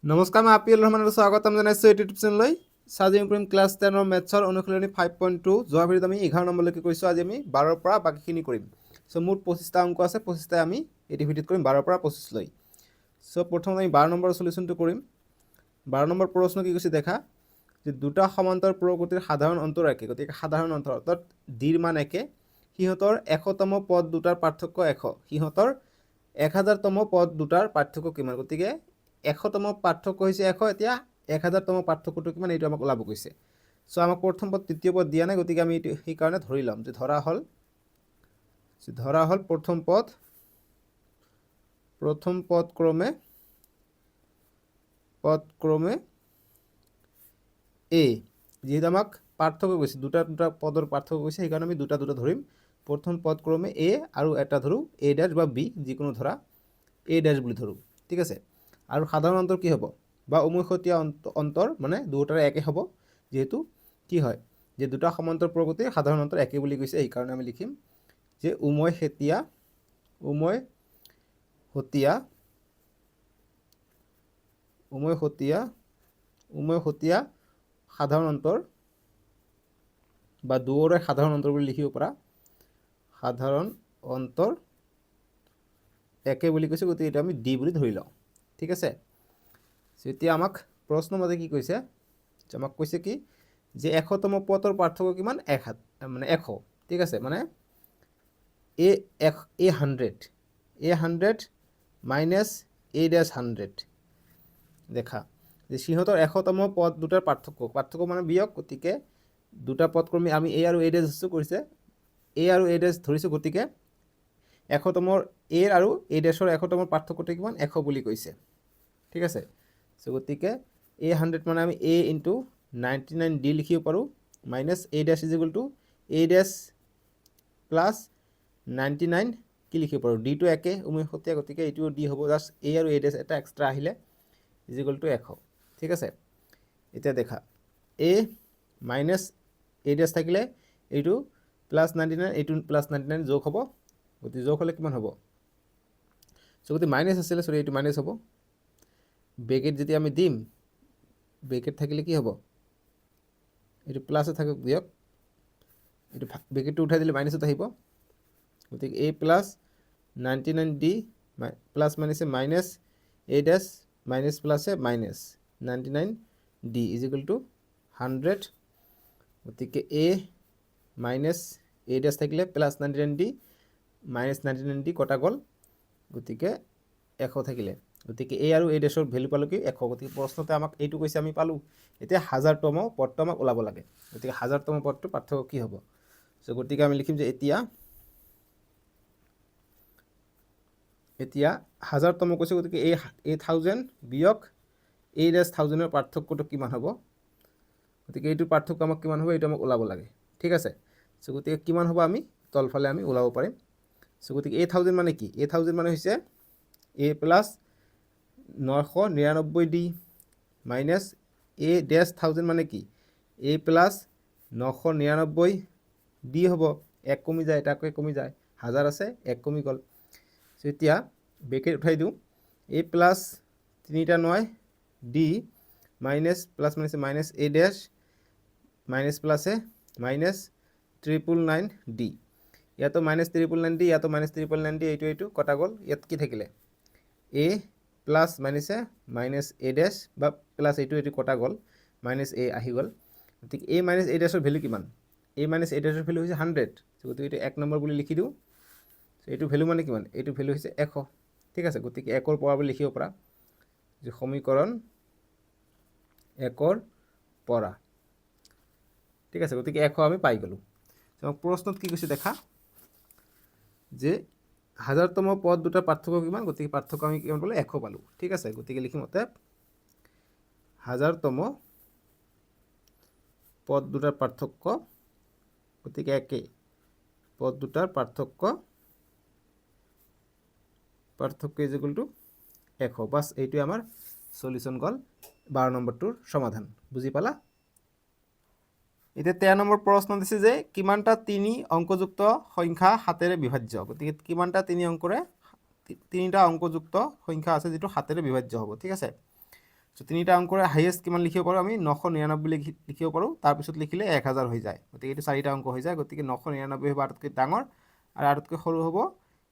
নমস্কাৰ, মই আপিল ৰহমানৰ স্বাগতম জনাইছোঁ ইউটিউব চেনেললৈ। আজি আমি কৰিম ক্লাছ 10 মেথছৰ অনুশীলনী 5.2। যোৱা ভিডিঅ'ত আমি 11 নম্বৰলৈকে কৰিছোঁ। আজি আমি 12ৰ পৰা বাকীখিনি কৰিম। চ' মুঠ 25টা অংক আছে, 25টাই আমি এইটো ভিডিঅ'ত কৰিম 12ৰ পৰা 25 লৈ। চ' প্ৰথমে আমি 12 নম্বৰৰ চলিউশ্যনটো কৰিম। 12 নম্বৰ প্ৰশ্ন কি কৈছে দেখা, যে দুটা সমান্তৰ প্ৰকৃতিৰ সাধাৰণ অন্তৰ একে, গতিকে সাধাৰণ অন্তৰ অৰ্থাৎ ডিৰ মান একে, সিহঁতৰ 100তম পদ দুটাৰ পাৰ্থক্য 100, সিহঁতৰ 1000তম পদ দুটাৰ পাৰ্থক্য কিমান, গতিকে 100তম পাৰ্থক্য হৈছে 100, এতিয়া 1000তম পাৰ্থক্যটো কিমান এইটো আমাক ওলাব কৈছে। চ' আমাক প্ৰথম পদ তৃতীয় পদ দিয়া নাই, গতিকে আমি এইটো সেইকাৰণে ধৰি ল'ম যে ধৰা হ'ল প্ৰথম পদ ক্ৰমে এ, যিহেতু আমাক পাৰ্থক্য কৈছে, দুটা পদৰ পাৰ্থক্য কৈছে, সেইকাৰণে আমি দুটা ধৰিম। প্ৰথম পদ ক্ৰমে এ আৰু এটা ধৰোঁ এ ডেছ বা বি, যিকোনো ধৰা এ ডেছ বুলি ধৰোঁ, ঠিক আছে। আৰু সাধাৰণ অন্তৰ কি হ'ব, বা উমৈহতীয়া অন্তৰ মানে দুয়োটাৰে একে হ'ব, যিহেতু কি হয় যে দুটা সমান্তৰ প্ৰকৃতিৰ সাধাৰণ অন্তৰ একে বুলি কৈছে, সেইকাৰণে আমি লিখিম যে উমৈহতীয়া সাধাৰণ অন্তৰ বা দুয়োৰে সাধাৰণ অন্তৰ বুলি লিখিব পৰা, সাধাৰণ অন্তৰ একে বুলি কৈছে, গতিকে এইটো আমি ডি বুলি ধৰি লওঁ, ঠিক আছে। এতিয়া আমাক প্ৰশ্ন মতে কি কৈছে, আমাক কৈছে কি যে 100তম পদৰ পাৰ্থক্য কিমান, 100, ঠিক আছে। মানে এ 100 মাইনাছ এ ডেছ 100 দেখা, যে সিহঁতৰ 100তম পদ দুটাৰ পাৰ্থক্য মানে বিয়োগ, গতিকে দুটা পদক্ৰমে আমি এ আৰু এ ডেছ কৰিছে, এ আৰু এ ডেছ ধৰিছোঁ, গতিকে 100তমৰ এ আৰু এ ডেছৰ 100তমৰ পাৰ্থক্যটো কিমান, 100 বুলি কৈছে, ঠিক আছে। চ' গতিকে এ 100 মানে আমি এ ইনটু 99 ডি লিখিব পাৰোঁ, minus A dash is equal to A dash plus 99 কি লিখিব পাৰোঁ, ডিটো একে উমৈহতীয়া, গতিকে এইটোও ডি হ'ব, জাষ্ট এ আৰু এ ডেছ এটা এক্সট্ৰা আহিলে ইজ ইকুৱেল টু 100, ঠিক আছে। এতিয়া দেখা এ মাইনাছ এ ডেছ থাকিলে এইটো প্লাছ 99, এইটো প্লাছ 99 যোগ হ'ব, গতিকে যোগ হ'লে কিমান হ'ব, চ' গতিকে মাইনাছ আছিলে, চৰি এইটো মাইনাছ হ'ব। ব্ৰেকেট যেতিয়া আমি দিম, ব্ৰেকেট থাকিলে কি হ'ব, এইটো প্লাছে থাকক দিয়ক, এইটো ব্ৰেকেটটো উঠাই দিলে মাইনাছত আহিব, গতিকে এ প্লাছ 99 ডি প্লাছ মাইনাছে মাইনাছ এ ডেছ মাইনাছ প্লাছে minus 99 d is equal to 100, গতিকে এ মাইনাছ এ ডেছ থাকিলে প্লাছ 99 ডি মাইনাছ 99 ডি কটা গ'ল, গতিকে 100 থাকিলে, গতিকে এ আৰু এ ডেছৰ ভেলু পালোঁ কি 100, গতিকে প্ৰশ্নতে আমাক এইটো কৈছে, আমি পালোঁ। এতিয়া 1000তম পদটো আমাক ওলাব লাগে, গতিকে 1000তম পদটোৰ পাৰ্থক্য কি হ'ব, চ' গতিকে আমি লিখিম যে এতিয়া 1000তম কৈছে, গতিকে এই 1000 বিয়োগ এ ডেছ 1000ৰ পাৰ্থক্যটো কিমান হ'ব, গতিকে এইটোৰ পাৰ্থক্য আমাক কিমান হ'ব, এইটো আমাক ওলাব লাগে, ঠিক আছে। চ' গতিকে কিমান হ'ব আমি তলফালে আমি ওলাব পাৰিম। চ' গতিকে এ 1000 মানে কি, এ 1000 মানে হৈছে এ প্লাছ 999 ডি মাইনাছ এ ডেছ 1000 মানে কি, এ প্লাছ 999 ডি হ'ব, এক কমি যায়, এটাকৈ কমি যায়, 1000 আছে, এক কমি গ'ল। চ' এতিয়া ব্ৰেকেট উঠাই দিওঁ, a plus 3 9 d minus plus মাইনাছে মাইনাছ এ ডেছ মাইনাছ প্লাছে মাইনাছ 999 ডি, ইয়াতো মাইনাছ 999 ডি, ইয়াতো মাইনাছ 999 ডি, এইটো কটা গ'ল, ইয়াত কি থাকিলে এ প্লাছ মাইনাছে মাইনাছ এ ডেছ বা প্লাছ এইটো কটা গ'ল, মাইনাছ এ আহি গ'ল, গতিকে এ মাইনাছ এ ডেছৰ ভেলু কিমান, এ মাইনাছ এ ডেছৰ ভেলু হৈছে 100, গতিকে এইটো 1 নম্বৰ বুলি লিখি দিওঁ। এইটো ভেলু মানে কিমান, এইটো ভেলু হৈছে 100, ঠিক আছে। গতিকে 1ৰ পৰা বুলি লিখিব পৰা, যে সমীকৰণ 1ৰ পৰা, ঠিক আছে, গতিকে 100 আমি পাই গ'লোঁ। প্ৰশ্নত কি কৈছে দেখা, যে 1000তম পদ দুটাৰ পাৰ্থক্য কিমান, গতিকে পাৰ্থক্য আমি কিমান পালোঁ, 100 পালোঁ, ঠিক আছে। গতিকে লিখিম অতএব 1000তম পদ দুটাৰ পাৰ্থক্য, গতিকে একে পদ দুটাৰ পাৰ্থক্য ইজ ইকুৱেল টু 100, বাছ এইটোৱে আমাৰ সলিউশ্যন গ'ল 12 নম্বৰটোৰ সমাধান, বুজি পালা। এতিয়া 13 নম্বৰ প্ৰশ্ন দিছে যে কিমানটা 3 অংকযুক্ত সংখ্যা 7ৰে বিভাজ্য, গতিকে কিমানটা 3টা অংকযুক্ত সংখ্যা আছে যিটো 7ৰে বিভাজ্য হ'ব, ঠিক আছে। সো তিনিটা অংকৰে হাইয়েষ্ট কিমান লিখিব পাৰোঁ আমি 999 লিখিব পাৰোঁ, তাৰপিছত লিখিলে 1000 হৈ যায়। গতিকে এইটো 4টা অংক হৈ যায়, গতিকে 999 হ'ব আটাইতকৈ ডাঙৰ আৰু আটাইতকৈ সৰু হ'ব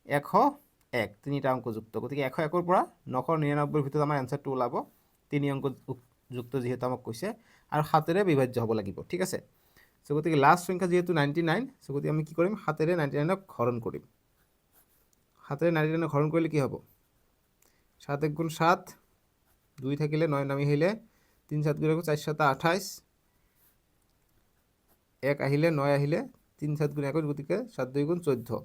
101, তিনিটা অংক যুক্ত। গতিকে 101ৰ পৰা 999ৰ ভিতৰত আমাৰ এনচাৰটো ওলাব 3 অংক যুক্ত যিহেতু আমাক কৈছে, আৰু 7ৰে বিভাজ্য হ'ব লাগিব। ঠিক আছে, সো গতিকে লাষ্ট সংখ্যা যিহেতু 99, সো গতিকে আমি কি কৰিম, 7ৰে 99ক হৰণ কৰিম। 7ৰে 99ক হৰণ কৰিলে কি হ'ব, 7 × 1 = 7, 2 থাকিলে 9 নামি আহিলে 3 7 × 4 = 28, 1 আহিলে 9 আহিলে 3 7 × 1, গতিকে 7 2 × 14,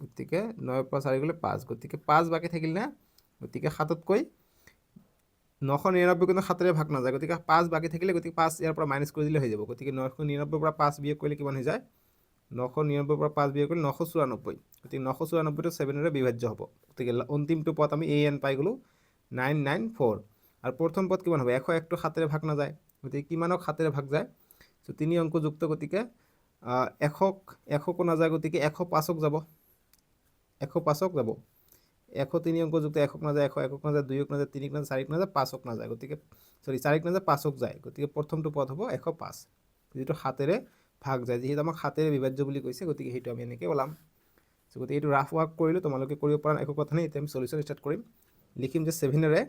গতিকে 9ৰ পৰা 4 গ'লে 5, গতিকে 5 বাকী থাকিল না, গতিকে 7তকৈ 999 কিন্তু 7ৰে ভাগ নাযায়, গতিকে 5 বাকী থাকিলে, গতিকে 5 ইয়াৰ পৰা মাইনাছ কৰি দিলে হৈ যাব। গতিকে 999ৰ পৰা 5 বিয়োগ কৰিলে কিমান হৈ যায়, 999ৰ পৰা 5 বিয়োগ কৰিলে 994, গতিকে 994টো 7ৰে বিভাজ্য হ'ব। গতিকে অন্তিমটো পদ আমি an পাই গ'লোঁ 994, আৰু প্ৰথম পদ কিমান হ'ব, 101টো 7ৰে ভাগ নাযায়, গতিকে কিমানক 7ৰে ভাগ যায়, চ' 3 অংক যুক্ত, গতিকে 100কো নাযায়, গতিকে 105ক যাব, 105ক যাব, 103 অংক যুক্ত 1ক নাযায়, 101ক নাযায়, 2ক নাযায়, 3ক নাযায়, 4ক নাযায়, 5ক নাযায়, গতিকে 4ক নাযায় 5ক যায়, গতিকে প্ৰথমটো পদ হ'ব 105, যিটো 7ৰে ভাগ যায়, যিহেতু আমাক 7ৰে বিভাজ্য বুলি কৈছে, গতিকে সেইটো আমি এনেকৈ ওলাম। গতিকে এইটো ৰাফ ৱাৰ্ক কৰিলোঁ, তোমালোকে কৰিব পৰা একো কথা নাই। এতিয়া আমি সলিউশ্যন ষ্টাৰ্ট কৰিম। লিখিম যে 7ৰে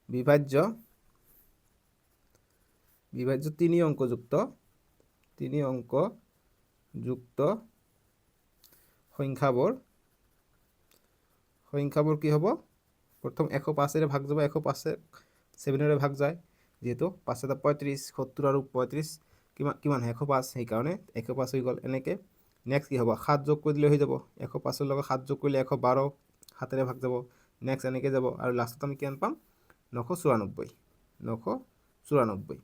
বিভাজ্য 3 অংক যুক্ত সংখ্যাবোৰ কি হ'ব, প্ৰথম 105ৰে ভাগ যাব, 105 7ৰে ভাগ যায়, যিহেতু 5 7 35, 70 আৰু 35 কিমান 105, সেইকাৰণে 105 হৈ গ'ল। এনেকৈ নেক্সট কি হ'ব, 7 যোগ কৰি দিলে হৈ যাব, 105ৰ লগত 7 যোগ কৰিলে 112, 7ৰে ভাগ যাব, নেক্সট এনেকৈ যাব, আৰু লাষ্টত আমি কিমান পাম, 994।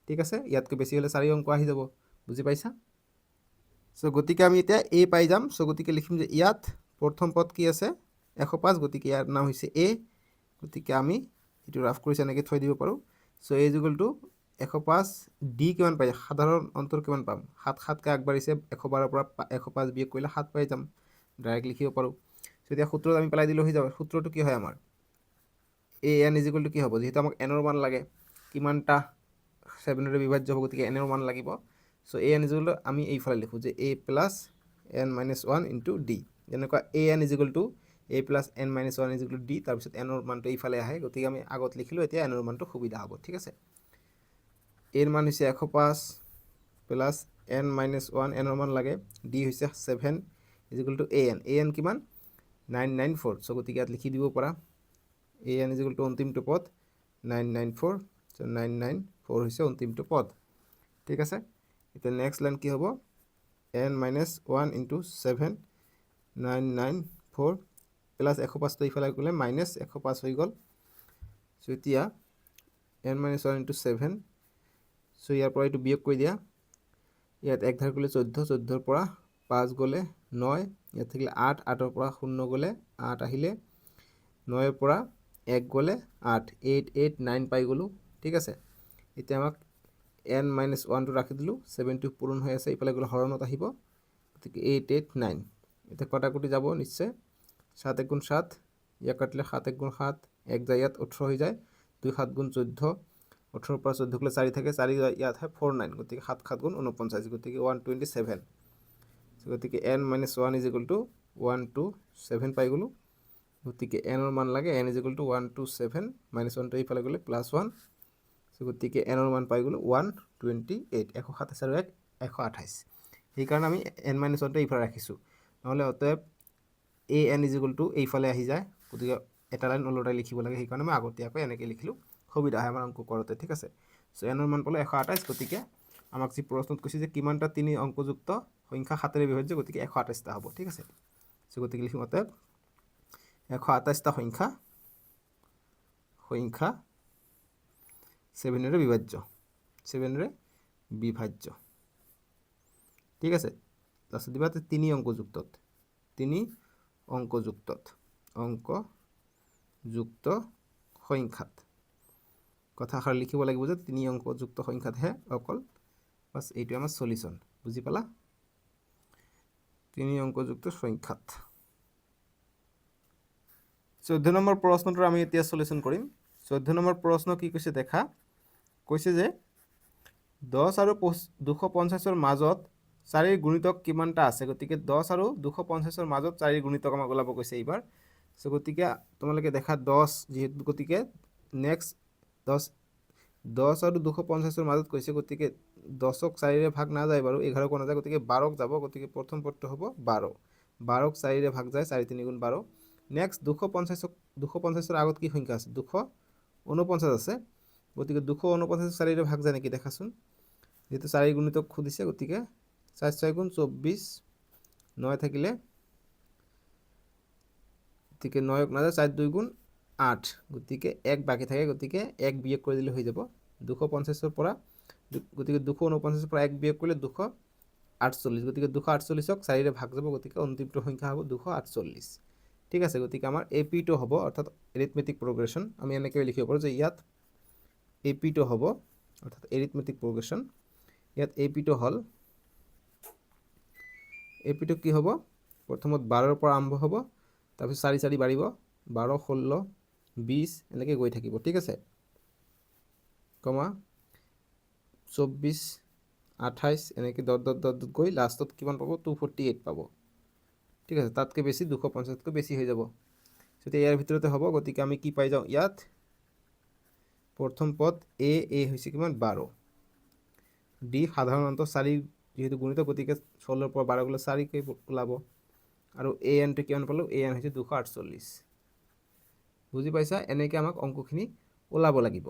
ঠিক আছে, ইয়াতকৈ বেছি হ'লে 4 অংক আহি যাব, বুজি পাইছা? চ' গতিকে আমি এতিয়া এ পাই যাম। চ' গতিকে লিখিম যে ইয়াত প্ৰথম পদ কি আছে, 105, গতিকে ইয়াৰ নাম হৈছে এ। গতিকে আমি এইটো ৰাফ কৰিছে এনেকৈ থৈ দিব পাৰোঁ। চ' এ ইকুৱেল টু 105, ডি কিমান পাই, সাধাৰণ অন্তৰ কিমান পাম, 7 7কৈ আগবাঢ়িছে, 112ৰ পৰা 105 বিয়োগ কৰিলে 7 পাই যাম, ডাইৰেক্ট লিখিব পাৰোঁ। চ' এতিয়া সূত্ৰত আমি পেলাই দিলোঁ হৈ যাব। সূত্ৰটো কি হয় আমাৰ, এ এন ইজ ইকুৱেল টু কি হ'ব, যিহেতু আমাক এনৰ মান লাগে, কিমানটা 7ৰে বিভাজ্য হ'ব, গতিকে এনৰ মান লাগিব। So' a n is equal to আমি এইফালে লিখোঁ যে a + n - 1 ইনটু ডি, যেনেকুৱা এ n is equal two a + n - 1 is equal two D, তাৰপিছত এনৰ মানটো এইফালে আহে, গতিকে আমি আগত লিখিলোঁ, এতিয়া এনৰ মানটো সুবিধা হ'ব। ঠিক আছে, এৰ মান হৈছে 105 + n - 1, এনৰ মান লাগে, ডি হৈছে 7 is equal to A N কিমান 994। চ' গতিকে ইয়াত লিখি দিব পৰা, এ এন ইজ ইকুৱেল টু অন্তিমটো পদ 994, চ' 994 হৈছে অন্তিমটো পদ। ঠিক আছে, এতিয়া নেক্সট লাইন কি হ'ব, n - 1 ইনটু 7, 994 প্লাছ 105টো ইফালে গ'লে মাইনাছ 105 হৈ গ'ল। চ' এতিয়া n - 1 ইনটু 7, চ' ইয়াৰ পৰা এইটো বিয়োগ কৰি দিয়া, ইয়াত 1 ধাৰ গ'লে 14, 14ৰ পৰা 5 গ'লে 9, ইয়াত থাকিলে 8, 8ৰ পৰা 0 গ'লে 8 আহিলে, 9ৰ পৰা 1 গ'লে 8, 8 8 9 পাই গ'লোঁ। ঠিক আছে, এতিয়া আমাক n - 1টো ৰাখি দিলোঁ, 7টো পূৰণ হৈ আছে, ইফালে গ'লে হৰণত আহিব, গতিকে 8 8 9, এতিয়া কটাকটি যাব নিশ্চয়, 7 1 × 7, ইয়াক কাটিলে 7 1 × 7, 1 যায় ইয়াত 18 হৈ যায়, 2 7 × 14, 18ৰ পৰা 14 গ'লে 4 থাকে, 4 ইয়াত হয় 4 9, গতিকে 7 7 × 49, গতিকে 127। গতিকে n - 1 ইজ ইকুৱেল টু 127 পাই গ'লোঁ, গতিকে এনৰ মান লাগে, n ইজ ইকুৱেল টু 127, -1টো এইফালে গ'লে +1, গতিকে এনৰ মান পাই গ'লোঁ 128, 127 আৰু 1 128। সেইকাৰণে আমি n - 1টো এইফালে ৰাখিছোঁ, নহ'লে অতএব এ এন ইজ ইকুৱেল টু এইফালে আহি যায়, গতিকে এটা লাইন ওলটাই লিখিব লাগে, সেইকাৰণে মই আগতীয়াকৈ এনেকৈ লিখিলোঁ, সুবিধা হয় আমাৰ অংক কৰোঁতে। ঠিক আছে, চ' এনৰ মান পালোঁ 128, গতিকে আমাক যি প্ৰশ্নত কৈছে যে কিমানটা 3 অংকযুক্ত সংখ্যা 7ৰে বিভাজ্য, গতিকে 128টা হ'ব। ঠিক আছে, চ' গতিকে লিখিম অতএব 128টা সংখ্যা 7ৰে বিভাজ্য। ঠিক আছে, তাৰপিছত দিবা 3 অংকযুক্ত সংখ্যাত, কথাষাৰ লিখিব লাগিব যে 3 অংকযুক্ত সংখ্যাতহে অকল, বাছ এইটোৱে আমাৰ সলিউশ্যন, বুজি পালা? 3 অংকযুক্ত সংখ্যাত 14 নম্বৰ প্ৰশ্নটোৰ আমি এতিয়া সলিউশন কৰিম 14 নম্বৰ প্ৰশ্ন কি কৈছে দেখা কৈছে যে 10 আৰু 250 মাজত 4 গুণিতক কিমানটা আছে গতিকে 10 আৰু 250 মাজত 4 গুণিতক আমাক ওলাব কৈছে এইবাৰ সো গতিকে তোমালোকে দেখা 10 যেহেতু গতিকে নেক্সট 10 আৰু 250 মাজত কৈছে গতিকে 10ক 4 ৰে ভাগ না যায় বাৰু 11 কোনা যায় গতিকে 12ক যাব গতিকে প্ৰথম পদটো হ'ব 12 12ক 4 ৰে ভাগ যায় 4 3 গুণ 12 নেক্সট 250 আগত কি সংখ্যা আছে 249 আছে গতিকে 249 4 ৰে ভাগ যায় নেকি দেখাচোন যেহেতু 4 গুণিতক খুদিছে গতিকে 4 6 গুণ 24 9 থাকিলে গতিকে 9ক না যায় 4 2 গুণ 8 গতিকে 1 বাকি থাকে গতিকে 1 বিয়োগ কৰি দিলে হৈ যাব 250 ৰ পৰা গতিকে 249 ৰ পৰা 1 বিয়োগ কৰিলে 248 গতিকে 248ক 4 ৰে ভাগ যাব গতিকে অন্তিমটো সংখ্যা হ'ব 248 ঠিক আছে গতিকে আমাৰ AP2 হ'ব অৰ্থাৎ এৰিথমেটিক প্ৰগ্ৰেছন আমি এনেকৈ লিখিব পাৰো যে ইয়াত AP2 হ'ব অৰ্থাৎ এৰিথমেটিক প্ৰগ্ৰেছন ইয়াত AP2 হল AP2 কি হ'ব প্ৰথমত 12 ৰ পৰা আৰম্ভ হ'ব তাৰপিছত 4 4 বাঢ়িব 12 16 20 এনেকৈ গৈ থাকিব ঠিক আছে কমা 24 28 এনেকৈ ডট ডট ডট গৈ লাষ্টত কিমান পাব 248 পাব ঠিক আছে তাতকে বেছি 250 তকৈ বেছি হৈ যাব যদি ইয়াৰ ভিতৰতে হ'ব গতিকে আমি কি পাই যাওঁ ইয়াত প্ৰথম পদ এ হৈছে কিমান 12 ডি সাধাৰণতে 4 যেহেতু গুণিত গতিকে 16 ৰ পৰা 12 গলে 4 কে ওলাব আৰু এ এন টো কিমান পালো এ এন হৈছে 248 বুজি পাইছা এনেকৈ আমাক অংকখিনি ওলাব লাগিব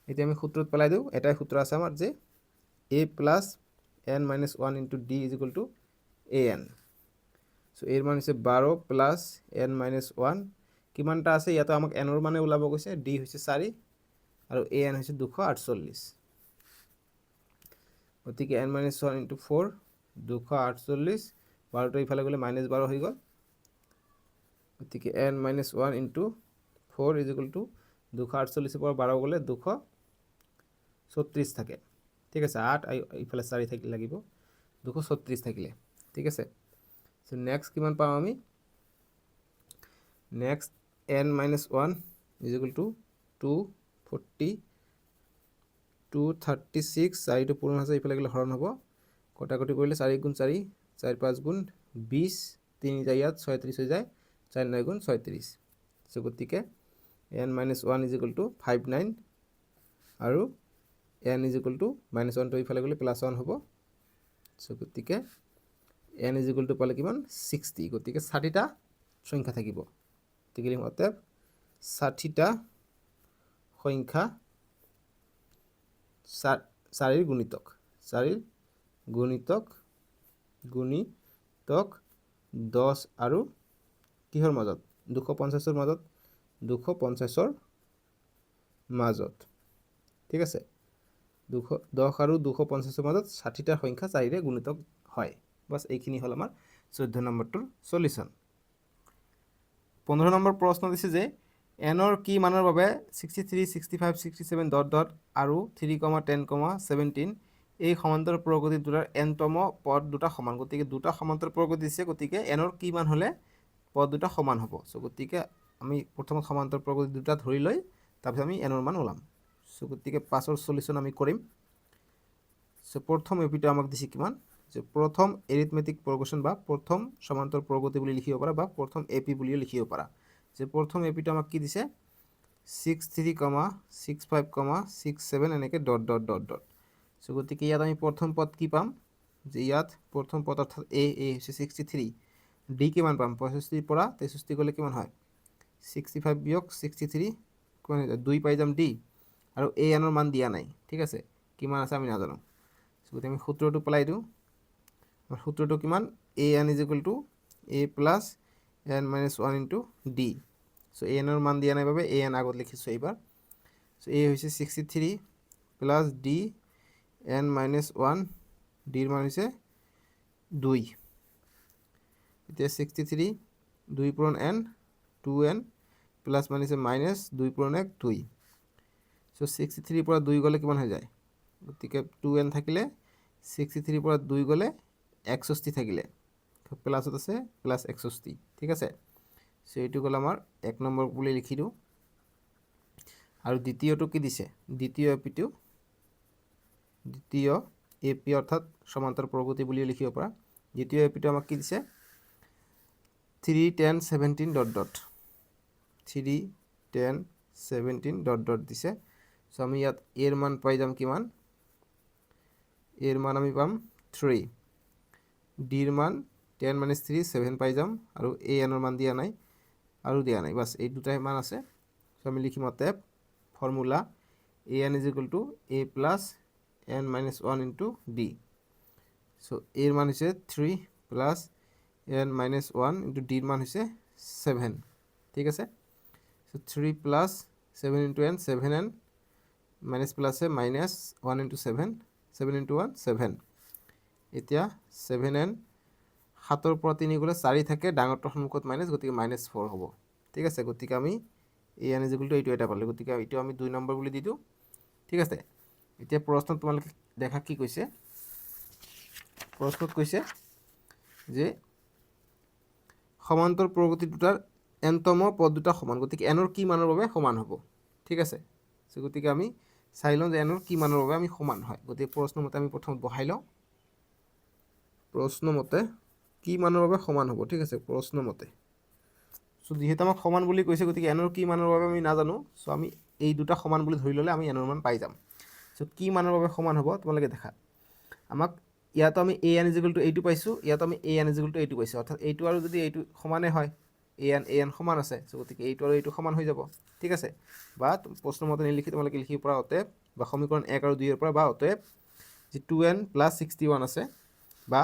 এতিয়া আমি সূত্ৰত পেলাই দিও এটাই সূত্ৰ আছে আমাৰ যে a plus n minus 1 into d is equal to an so এর মান হৈছে 12 plus n minus 1 কিমানটা আছে ইয়াতে আমাক n ৰ মানে ওলাব গৈছে d হৈছে 4 আৰু an হৈছে 248 গতিকে n minus 1 into 4 248 12টো ইফালে গলে -12 হৈ গল গতিকে n minus 1 into 4 is equal to 248 ৰ পৰা 12 গলে 236 থাকে ঠিক আছে 8 ইফালে 4 থাকি লাগিব 236 থাকিলে ঠিক আছে সো নেক্সট কিমান পাম আমি next n minus 1 is equal to 236 4 টো পূৰণ আছে ইফালে গলে হৰণ হ'ব কটাকটি কৰিলে 4 গুণ 4 4 5 গুণ 20 3 যায় ইয়াত 36 হৈ যায় 4 9 গুণ 36 সো গতিকে n minus 1 is equal to 59 আৰু n is equal to -1 টো ইফালে গলে +1 হ'ব সো গতিকে n is equal to পালে কিমান 60 গতিকে 60টা সংখ্যা থাকিব গতিকে অতএব 60টা সংখ্যা 4 ৰ গুণিতক 10 আৰু কিহৰ মাজত 250 ৰ মাজত 250 ৰ মাজত ঠিক আছে 10 আৰু 250 ৰ মাজত 60টা সংখ্যা 4 ৰে গুণিতক হয় বাস এইখিনি হল আমাৰ 14 নম্বৰটোৰ সলিউশন 15 নম্বৰ প্ৰশ্ন দিছে যে n ৰ কি মানৰ বাবে 63 65 67 ডট ডট আৰু 3, 10, 17 এই সমান্তৰাল প্ৰগতি দুটাৰ n তম পদ দুটা সমান গতিকে দুটা সমান্তৰাল প্ৰগতি দিছে গতিকে n ৰ কি মান হলে পদ দুটা সমান হ'ব সো গতিকে আমি প্ৰথম সমান্তৰাল প্ৰগতি দুটা ধৰি লৈ তাৰপিছত আমি n ৰ মান ওলাম সো গতিকে পাছৰ সলিউশন আমি কৰিম সো প্ৰথম এপিটো আমাক দিছে কিমান যে প্ৰথম এৰিথমেটিক প্ৰগ্ৰেছন বা প্ৰথম সমান্তৰাল প্ৰগতি বুলি লিখিব পাৰা বা প্ৰথম এপি বুলি লিখিব পাৰা যে প্ৰথম এপিটো আমাক কি দিছে 63, 65, 67 এনেকৈ dot dot dot dot so গতিকে ইয়াত আমি প্ৰথম পদ কি পাম যে ইয়াত প্ৰথম পদ অৰ্থাৎ এ হৈছে 63 ডি কিমান পাম 65 ৰ পৰা 63 গলে কিমান হয় 65 বিয়োগ 63 কিমান হৈ যায় 2 পাই যাম ডি আৰু এ এন ৰ মান দিয়া নাই ঠিক আছে কিমান আছে আমি নাজানো সো গতিকে আমি সূত্ৰটো পেলাই দিও সূত্ৰটো কিমান an is equal to a plus n minus 1 into d so an ৰ মান দিয়া নাই বাবে an আগত লিখিছো এইবাৰ so a হৈছে 63 plus d n minus 1 d ৰ মান হৈছে 2 এতিয়া 63 2 পূৰণ n 2n প্লাস মান হৈছে মাইনাস 2 পূৰণ 1 2 so 63 ৰ পৰা 2 গলে কিমান হৈ যায় গতিকে 2n থাকিলে 63 ৰ পৰা 2 গলে 61 থাকিলে প্লাসত আছে প্লাস 61 ঠিক আছে সো এইটো গ'ল আমাৰ 1 নম্বৰ বুলি লিখি দিওঁ আৰু দ্বিতীয়টো কি দিছে দ্বিতীয় এপি অৰ্থাৎ সমান্তৰাল প্ৰগতি বুলি লিখিব পৰা দ্বিতীয় এপিটো আমাক কি দিছে 3 10 17 ডট ডট 3 10 17 ডট ডট দিছে সো আমি ইয়াত এর মান পাই যাম কিমান এর মান আমি পাম 3 ডির মান 10 - 3 7 পাই যাম আৰু এ এনৰ মান দিয়া নাই আৰু দিয়া নাই বাস এই দুটাই মান আছে সো আমি লিখিম অতএব formula an = a plus n minus 1 into d so এর মান হচ্ছে 3 plus n minus 1 into d এর মান হচ্ছে 7 ঠিক আছে so 3 plus 7 into n 7n minus plus minus 1 into 7 7 into 1 7 এতিয়া 7n 7 পৰা 3 গলে 4 থাকে ডাঙৰটো সন্মুখত মাইনাস গতিকে -4 হ'ব ঠিক আছে গতিকে আমি an = এইটো এটা পালে গতিকে এইটো আমি 2 নম্বৰ বুলি দিটো ঠিক আছে এতিয়া প্ৰশ্ন তোমালোকে দেখা কি কৈছে প্ৰশ্নত কৈছে যে সমান্তৰ প্ৰগতি দুটাৰ nতম পদ দুটা সমান গতিকে n ৰ কি মানৰ বাবে সমান হ'ব ঠিক আছে সো গতিকে আমি চাই লওঁ যে n ৰ কি মানৰ বাবে আমি সমান হয় গতিকে প্ৰশ্ন মতে আমি প্ৰথম বহাই লওঁ প্ৰশ্ন মতে কি মানৰ বাবে সমান হ'ব ঠিক আছে প্ৰশ্ন মতে সো যেহেতু আমাক সমান বুলি কৈছে গতিকে n ৰ কি মানৰ বাবে আমি নাজানো সো আমি এই দুটা সমান বুলি ধৰি ললে আমি n ৰ মান পাই যাম সো কি মানৰ বাবে সমান হ'ব তোমালোকে দেখা আমাক ইয়াত আমি an = এইটো পাইছো ইয়াত আমি an = এইটো পাইছো অৰ্থাৎ এইটো আৰু যদি এইটো সমানে হয় an সমান আছে সো গতিকে এইটো আৰু এইটো সমান হৈ যাব ঠিক আছে বা প্ৰশ্ন মতে নিলিখি তোমালোকে লিখিব পৰা অতএব বা সমীকৰণ 1 আৰু 2 এৰ পৰা বা অতএব যে 2n + 61 আছে বা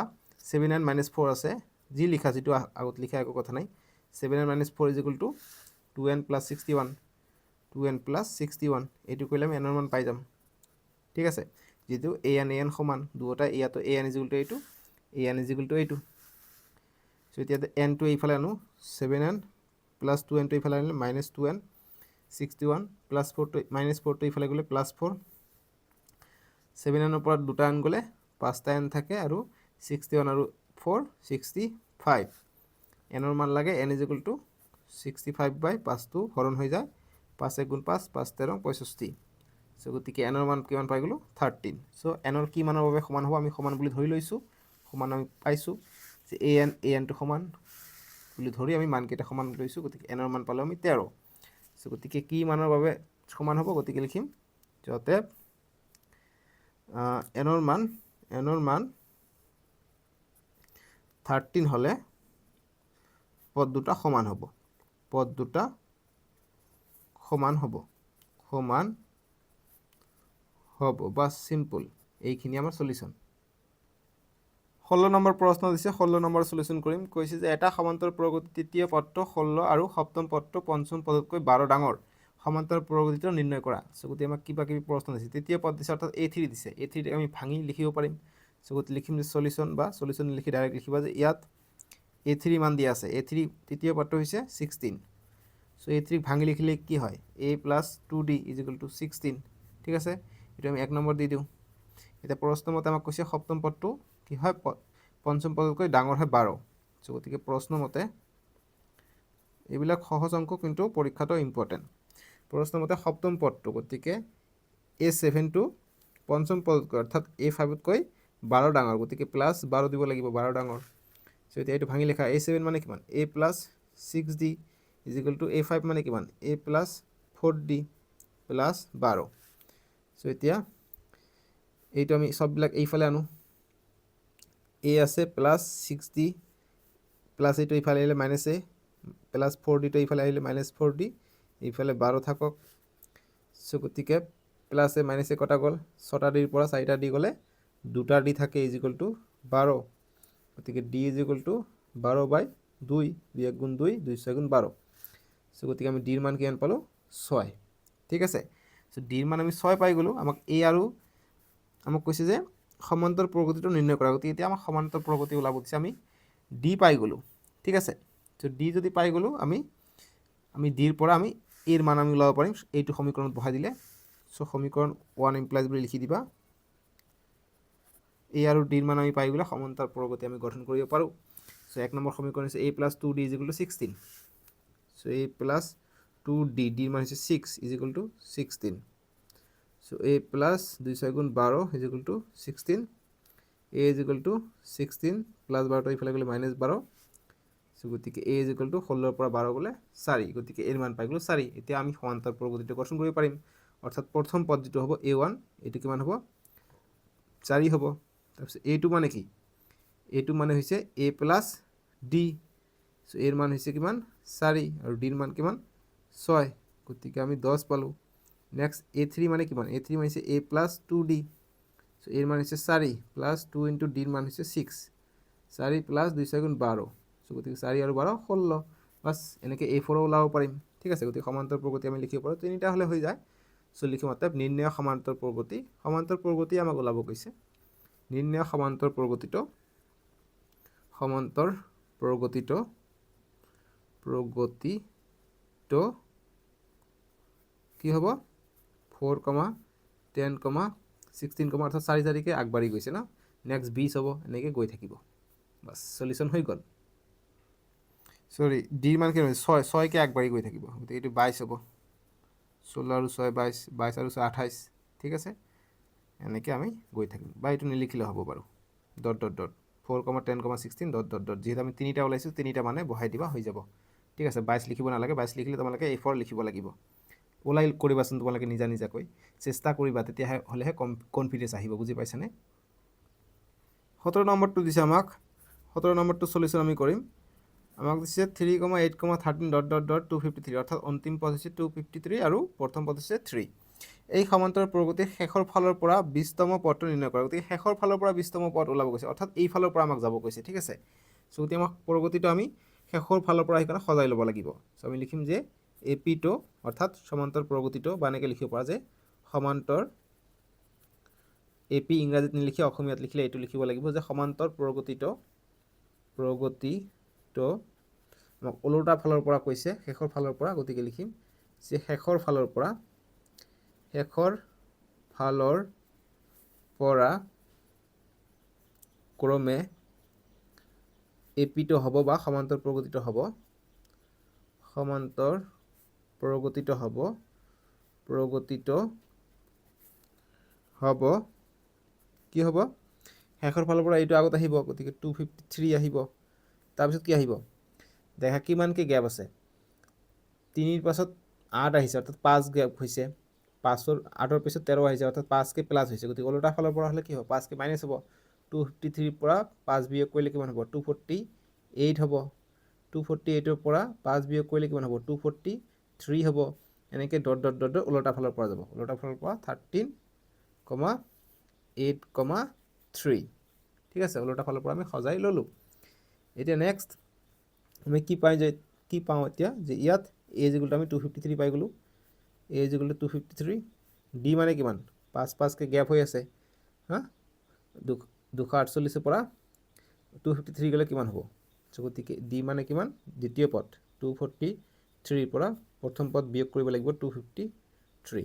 7n - 4 আছে যি লিখা যেটো আগত লিখা একো কথা নাই 7n - 4 = 2n + 61 2n + 61 এইটো কৰিলে আমি n ৰ মান পাই যাম ঠিক আছে যেটো an সমান দুটা ইয়াতো an = এইটো an = এইটো সো এতিয়া n টো এইফালে আনো 7n + 2n টো এইফালে আনিলে -2n 61 + 4 টো -4 টো এইফালে গলে +4 7n ৰ পৰা দুটা আন গলে পাঁচটা n থাকে আৰু 61 আৰু 4 65 n ৰ মান লাগে n = 65/5 টো হৰণ হৈ যায় 5 × 5 5 13 65 সো গতিকে n ৰ মান কিমান পাই গলো 13 সো n ৰ কি মানৰ বাবে সমান হ'ব আমি সমান বুলি ধৰি লৈছো সমান আমি পাইছো যে an টো সমান বুলি ধৰি আমি মান কেইটা সমান লৈছো গতিকে n ৰ মান পালো আমি 13 সো গতিকে কি মানৰ বাবে সমান হ'ব গতিকে লিখিম যতে n ৰ মান 13 হলে পদ দুটা সমান হ'ব পদ দুটা সমান হ'ব বা সিম্পল এইখিনি আমাৰ সলিউশন 16 নম্বৰ প্ৰশ্ন দিছে 16 নম্বৰ সলিউশন কৰিম কৈছে যে এটা সমান্তৰাল প্ৰগতি তৃতীয় পদটো 16 আৰু সপ্তম পদটো পঞ্চম পদতকৈ 12 ডাঙৰ সমান্তৰাল প্ৰগতিটো নিৰ্ণয় কৰা সো গতি আমাক কিবা কিবি প্ৰশ্ন দিছে তৃতীয় পদ দিছে অৰ্থাৎ a3 দিছে a3 আমি ভাঙি লিখিব পাৰিম সো গতি লিখিম যে সলিউশন লিখি ডাইৰেক্ট লিখিবা যে ইয়াত a3 মান দিয়া আছে a3 তৃতীয় পদটো হৈছে 16 সো a3 ভাঙি লিখিলে কি হয় a + 2d = 16 ঠিক আছে এটা আমি 1 নম্বৰ দি দিও এটা প্ৰশ্ন মতে আমাক কৈছে সপ্তম পদটো কি হয় পঞ্চম পদতকৈ ডাঙৰ হয় 12 সো গতিকে প্ৰশ্ন মতে এইবিলাক সহজ অংক কিন্তু পৰীক্ষাটো ইম্পৰ্টেন্ট প্ৰশ্ন মতে সপ্তম পদটো গতিকে a7 টো পঞ্চম পদতকৈ অৰ্থাৎ a5 তকৈ 12 ডাঙৰ গতিকে +12 দিব লাগিব 12 ডাঙৰ সো এতিয়া এইটো ভাঙি লেখা a7 মানে কিমান a + 6d = a5 মানে কিমান a + 4d + 12 সো এতিয়া এইটো আমি সববিলাক এইফালে আনো a আছে +6d প্লাস এইটো এইফালে আহিলে -a +4d টো এইফালে আহিলে -4d এইফালে 12 থাকক সো গতিকে প্লাসে মাইনাসে কটা গল 6টা ডিৰ পৰা 4টা ডি গলে 2টা ডি থাকে = 12 গতিকে d = 12/2 2 1 × 2 2 6 × 12 সো গতিকে আমি d এর মান কিমান পালো 6 ঠিক আছে সো d এর মান আমি 6 পাই গলো আমাক a আৰু আমাক কৈছে যে সমান্তৰাল প্ৰগতিটো নিৰ্ণয় কৰা গতিকে এতিয়া আমাক সমান্তৰাল প্ৰগতি ওলাব দিছে আমি d পাই গলো ঠিক আছে সো d যদি পাই গলো আমি d এর পৰা আমি a এৰ মান আমি ওলাব পাৰিম এইটো সমীকৰণত বহাই দিলে সো সমীকৰণ 1 ইমপ্লাইজ বুলি লিখি দিবা a আৰু d এৰ মান আমি পাই গলে সমান্তৰাল প্ৰগতি আমি গঠন কৰিব পাৰো সো 1 নম্বৰ সমীকৰণ হৈছে a + 2d = 16 so a plus 2d d মান হচ্ছে 6 is equal to 16 so a plus 2 6 গুণ 12 is equal to 16 a is equal to 16 plus 12টা ইফালে গ'লে -12 সো গতিকে a ইজ ইকুয়াল টু 16 পৰা 12 গ'লে 4 গতিকে এর মান পাই গ'লো 4 এতিয়া আমি সমান্তর প্রগতিটো গঠন কৰিব পাৰিম অর্থাৎ প্রথম পদ যেটো হ'ব a1 এটো কিমান হ'ব 4 হ'ব তাৰপিছত a2 মানে কি a2 মানে হৈছে a প্লাস d সো এর মান হৈছে কিমান 4 আৰু d এর মান কিমান 6 গতিকে আমি 10 পালো নেক্সট a3 মানে কিমান a3 মানে হৈছে a প্লাস 2d সো এর মান হচ্ছে 4 প্লাস 2 ইন্টু d এর মান হচ্ছে 6 4 প্লাস 2 6 গুণ 12 সো গতিকে 4 আর 12 16 বাস এনেকে a4 ওলাব পাৰিম ঠিক আছে গতিকে সমান্তৰ প্ৰগতি আমি লিখিব পাৰো তিনিটা হলে হৈ যায় সো লিখিম অতএব নির্ণয় সমান্তর প্রগতি আমাক ওলাব কৈছে নির্ণয় সমান্তর প্রগতিটো কি হ'ব 4, 10, 16, অর্থাৎ 4 4কে আগবাঢ়ি গৈছে না নেক্সট 20 হ'ব এনেকে গৈ থাকিব বাস সলিউশন হৈ গ'ল সরি ডি মান কি 6 6 কে আগবাঢ়ি গৈ থাকিব গতিকে এটো 22 হ'ব 16 আৰু 6 22 22 আৰু 6 28 ঠিক আছে এনেকে আমি গৈ থাকিম বা এটো নিলিখিলে হ'ব বাৰু dot dot dot 4, 10, 16 dot dot dot যেহেতু আমি তিনিটা ওলাইছো তিনিটা মানে বহাই দিবা হৈ যাব ঠিক আছে 22 লিখিব নালাগে 22 লিখিলে তোমালোকে a4 লিখিব লাগিব ওলাই কৰিবাচোন তোমালোকে নিজা কৈ চেষ্টা কৰিবা তেতিয়া হলেহে কনফিডেন্স আহিব বুজি পাইছানে 17 নম্বৰটো দিছে আমাক 17 নম্বৰটো সলিউশন আমি কৰিম আমাক দিছে 3, 8, 13 ডট ডট ডট 253 অৰ্থাৎ অন্তিম পদ হচ্ছে 253 আৰু প্ৰথম পদ হচ্ছে 3 এই সমান্তৰ প্ৰগতিৰ শেষৰ ফালৰ পৰা 20তম পদটো নিৰ্ণয় কৰা গতিকে শেষৰ ফালৰ পৰা 20তম পদ ওলাব গৈছে অৰ্থাৎ এই ফালৰ পৰা আমাক যাব কৈছে ঠিক আছে সো গতিকে আমাক প্ৰগতিটো আমি শেষৰ ফালৰ পৰা আহিকনে সজাই ল'ব লাগিব সো আমি লিখিম যে AP2 অর্থাৎ সমান্তর প্রগতিটো বা এনেকে লিখিব পৰা যে সমান্তৰ AP ইংৰাজীত নিলিখি অসমীয়াত লিখিলে এইটো লিখিব লাগিব যে সমান্তৰ প্ৰগতিটো আমাক ওলোটা ফালৰ পৰা কৈছে শেষৰ ফালৰ পৰা গতিকে লিখিম যে শেষৰ ফালৰ পৰা ক্ৰমে AP2 হ'ব বা সমান্তৰ প্ৰগতিটো হ'ব কি হ'ব শেষৰ ফালৰ পৰা এইটো আগত আহিব গতিকে 253 আহিব তাৰপিছত কি আহিব দেখা কিমানকে গ্যাপ আছে 3 ৰ পাছত 8 আহিছে অৰ্থাৎ 5 গ্যাপ হৈছে 5 ৰ 8 ৰ পিছত 13 আহিছে অৰ্থাৎ 5 কে প্লাস হৈছে গতিকে ওলোটা ফালৰ পৰা হলে কি হ'ব 5 কে মাইনাস হ'ব 253 ৰ পৰা 5 বিয়োগ কৰিলে কিমান হ'ব 248 হ'ব 248 ৰ পৰা 5 বিয়োগ কৰিলে কিমান হ'ব 243 হ'ব এনেকে ডট ডট ডট ওলোটা ফালৰ পৰা যাব ওলোটা ফালৰ পৰা 13, 8, 3 ঠিক আছে ওলোটা ফালৰ পৰা আমি সজাই ললো এতিয়া নেক্সট আমি কি পাওঁ এতিয়া যে ইয়াত a ইকুয়াল টু আমি 253 পাই গলো a ইকুয়াল টু 253 d মানে কিমান 5 কে গ্যাপ হৈ আছে হা 248 পৰা 253 গলে কিমান হ'ব সো গতিকে d মানে কিমান দ্বিতীয় পদ 243 পৰা প্ৰথম পদ বিয়োগ কৰিব লাগিব 253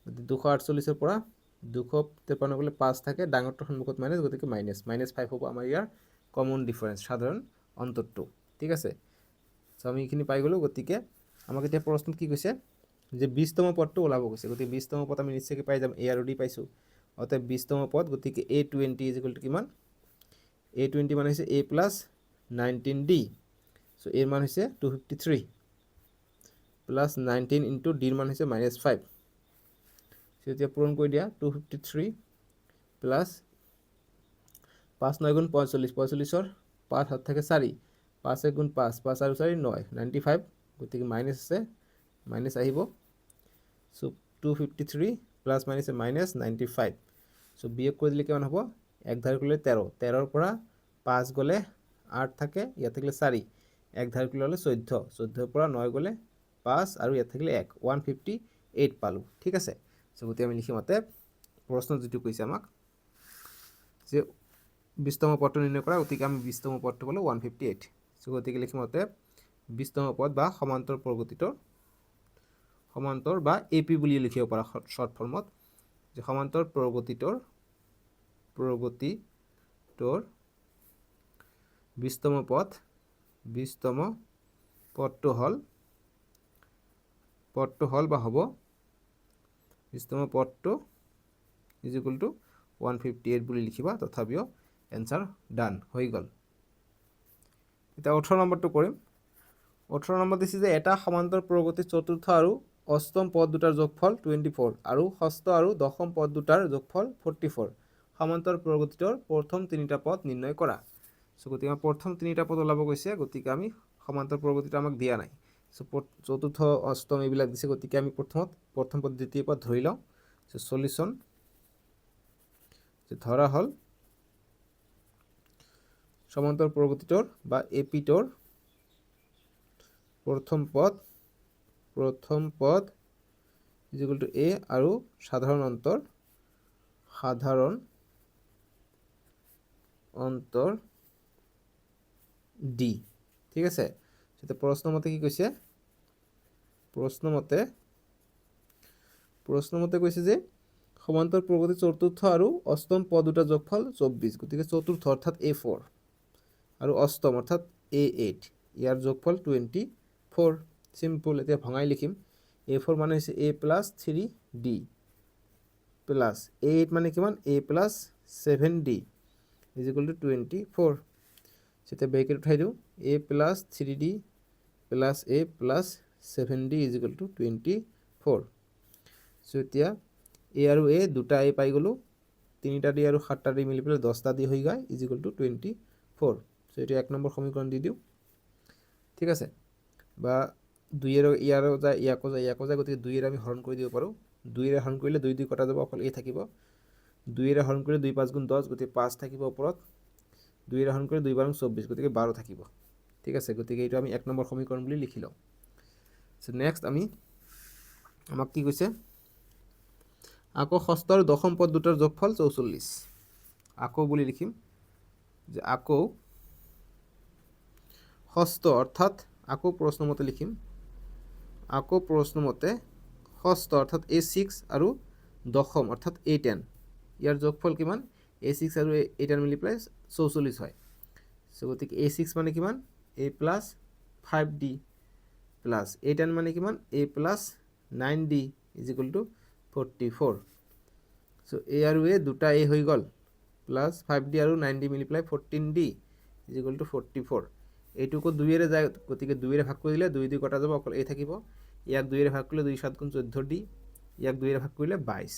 248 পৰা 253 গলে 5 থাকে ডাঙৰটো সন্মুখত মাইনাস গতিকে -5 হ'ব আমাৰ ইয়াৰ কমন ডিফারেন্স সাধারণ অন্তরটো ঠিক আছে সো আমি এখিনি পাই গলো গতিকে আমাক এতিয়া প্ৰশ্ন কি কৈছে যে 20তম পদটো ওলাব কৈছে গতিকে 20তম পদ আমি নিশ্চয়কৈ পাই যাম a আৰু d পাইছো অতএব 20তম পদ গতিকে a20 কিমান a20 মানে হৈছে a প্লাস 19d সো এর মান হৈছে 253 প্লাস 19 ইনটু d এর মান হৈছে -5 সেটা পূরণ করে দিয়া 253 প্লাস 5 9 গুণ 45 45 5 হাত থাকে 4 5 1 গুণ 5 5 আর 4 9 95 গতিকে মাইনাস আছে মাইনাস আহিব সো 253 প্লাস মাইনাস -95 সো বিয়োগ কৰি দিলে কিমান হ'ব এক ধাৰ কৰিলে 13 13 ৰ পৰা 5 গলে 8 থাকে ইয়াত থাকিলে 4 এক ধাৰ কৰিলে 14 14 ৰ পৰা 9 গলে 5 আৰু ইয়াত থাকিলে 1 158 পালো ঠিক আছে সো গতি আমি লিখিম অতএব প্রশ্ন যেটো কৈছে আমাক যে 20তম পদটো নির্ণয় কৰা গতিকে আমি 20তম পদটো পালো 158 সো গতিকে লিখিম অতএব 20তম পদ বা সমান্তর বা AP বুলি লিখিব পাৰা শৰ্ট ফৰ্মত যে সমান্তৰ প্ৰগতিটোৰ 20তম পদটো হল পদটো হ'ল বা হ'ব 20তম পদটো ইজ ইকুৱেল টু 158 বুলি লিখিবা তথাপিও এনসাৰ ডান হৈ গ'ল এটা 18 নম্বৰটো কৰিম 18 নম্বৰ দিছে যে এটা সমান্তৰ প্ৰগতি চতুৰ্থ আৰু অষ্টম পদ দুটাৰ যোগফল 24 আৰু ষষ্ঠ আৰু দশম পদ দুটাৰ যোগফল 44 সমান্তৰ প্ৰগতিটোৰ প্ৰথম তিনিটা পদ নিৰ্ণয় কৰা সো গতিকে প্ৰথম তিনিটা পদ ওলাব গৈছে গতিকে আমি সমান্তর প্রগতিটো আমাক দিয়া নাই সো চতুর্থ অষ্টম এইবিলাক দিছে গতিকে আমি প্ৰথম পদ দ্বিতীয় পদ ধৰি লওঁ সো সলিউশন যে ধৰা হল সমান্তৰ প্ৰগতিটোৰ বা এপিটোৰ প্ৰথম পদ ইজ ইকুয়াল টু এ আৰু সাধারণ অন্তর ডি ঠিক আছে সেটা প্রশ্ন মতে কি কৈছে প্রশ্ন মতে কৈছে যে সমান্তর প্রগতি চতুর্থ আৰু অষ্টম পদ দুটা যোগফল 24 গতিকে চতুৰ্থ অৰ্থাৎ A4 আৰু অষ্টম অৰ্থাৎ A8 ইয়াৰ যোগফল 24 সিম্পল এতিয়া ভঙাই লিখিম A4 মানে হৈছে A plus 3D plus A8 মানে কিমান A plus 7D is equal to 24 সেটা ব্রেকেট উঠাই দিও A plus 3D plus A plus 7D is equal to 24 so এতিয়া A আৰু A দুটা A পাই গলো তিনিটা D আৰু সাতটা D মিলি পেলাই 10টা D হৈ যায় is equal to 24 সো এটা এক নম্বৰ সমীকৰণ দি দিও ঠিক আছে বা 2 এর ইয়ারও যায় ইয়াকো যায় গতিকে 2 এর আমি হরণ করে দিব পারো 2 এর হরণ কৰিলে 2 2 কটা যাব অকল a থাকিব 2 এৰ হৰণ কৰিলে 2 5 গুণ 10 গতিকে 5 থাকিব ওপৰত 2 এৰ হৰণ কৰিলে 2 12 24 গতিকে 12 থাকিব ঠিক আছে গতিকে এইটো আমি এক নম্বৰ সমীকৰণ বুলি লিখি লওঁ সো নেক্সট আমি আমাক কি কৈছে আকৌ ষষ্ঠ আৰু দশম পদ দুটাৰ যোগফল 44 আকৌ বুলি লিখিম যে আকৌ ষষ্ঠ অৰ্থাৎ আকৌ প্ৰশ্ন মতে লিখিম আকৌ প্ৰশ্ন মতে ষষ্ঠ অৰ্থাৎ A6 আৰু দশম অৰ্থাৎ A10 ইয়াৰ যোগফল কিমান A6 আৰু A10 মিলি প্লাস 44 হয় সো গতিকে A6 মানে কিমান A plus 5D plus A10 মানে কিমান A plus 9D is equal to 44 so A আৰু A দুটা A হৈ গল plus 5D আৰু 9D মিলি ply 14D is equal to 44 এইটুকু 2 এর যায় গতিকে 2 এর ভাগ করে দিলে 2 2 কটা যাব অকল a থাকিব ইয়াক 2 এর ভাগ করলে 2 7 গুণ 14d ইয়াক 2 এর ভাগ করলে 22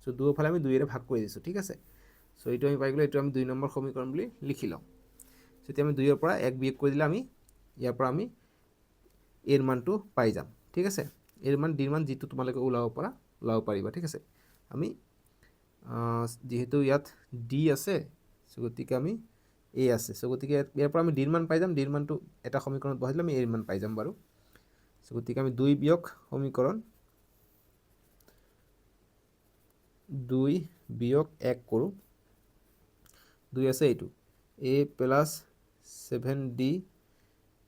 সো দুও ফালে আমি 2 এর ভাগ করে দিছো ঠিক আছে সো এইটো আমি পাই গলো এইটো আমি 2 নম্বৰ সমীকৰণ বুলি লিখি লওঁ সেটি আমি 2 এৰ পৰা 1 বিয়োগ কৰি দিলে আমি ইয়াৰ পৰা আমি এৰ মানটো পাই যাম ঠিক আছে এৰ মান d মান যেটো তোমালোকে ওলাব পাৰিবা ঠিক আছে আমি যেহেতু ইয়াত d আছে সো গতিকে আমি a আছে সো গতিকে ইয়াৰ পৰা আমি d মান পাই যাম d মানটো এটা সমীকৰণত বহাই দিলে আমি a মান পাই যাম বাৰু সো গতিকে আমি 2 বিয়োগ সমীকৰণ 2 বিয়োগ 1 কৰো 2 আছে এইটো a plus 7d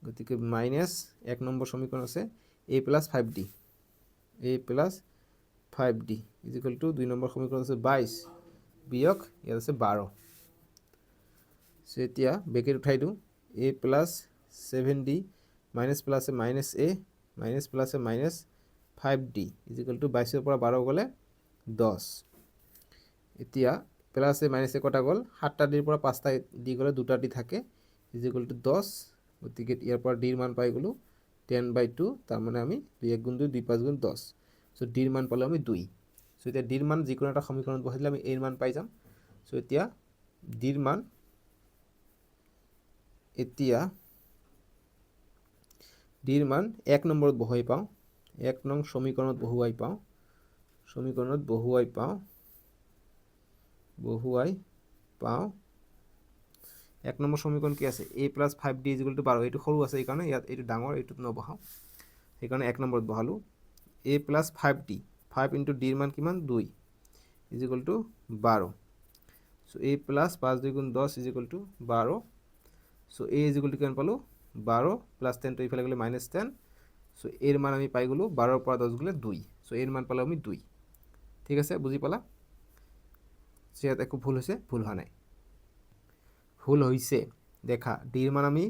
গতিকে মাইনাস 1 নম্বৰ সমীকৰণ আছে a plus 5d is equal to 2 number সমীকৰণ আছে 22 বিয়োগ ইয়াত আছে 12 সো এতিয়া ব্ৰেকেট উঠাই দিও a plus 7d minus plus minus a minus plus minus 5d is equal to 22 এর পৰা 12 গলে 10 এতিয়া প্লাস এ মাইনাস এ কটা গল 7টা d এর পৰা 5টা d গলে 2টা d থাকে is equal to 10 গতিকে ইয়াৰ পৰা d এর মান পাই গলো 10/2 তার মানে আমি 2 1 গুণ 2 2 5 গুণ 10 সো d এর মান পালে আমি 2 সো এতিয়া d এর মান যিকোনো এটা সমীকৰণত বহাই দিলে আমি a এর মান পাই যাম সো এতিয়া d এর মান d এর মান 1 নম্বৰত বহুৱাই পাওঁ 1 নং সমীকৰণত বহুৱাই পাওঁ 1 নম্বৰ সমীকৰণ কি আছে a plus 5d is equal to 12 এইটো সৰু আছে এইকাৰণে ইয়াত এইটো ডাঙৰ এইটো নবহাও সেইকাৰণে 1 নম্বৰত বহালো a plus 5d 5 into d এর মান কিমান 2 is equal to 12 so a plus 5 2 গুণ 10 is equal to 12 so a is equal to কিমান পালো 12 plus 10 তো ইফালে গলে minus 10 so এর মান আমি পাই গলো 12 এর পৰা 10 গলে 2 so এর মান পালো আমি 2 ঠিক আছে বুঝি পালা সেয়াত একো ভুল হৈছে ভুল হোৱা নাই ভুল হৈছে দেখা d এর মান আমি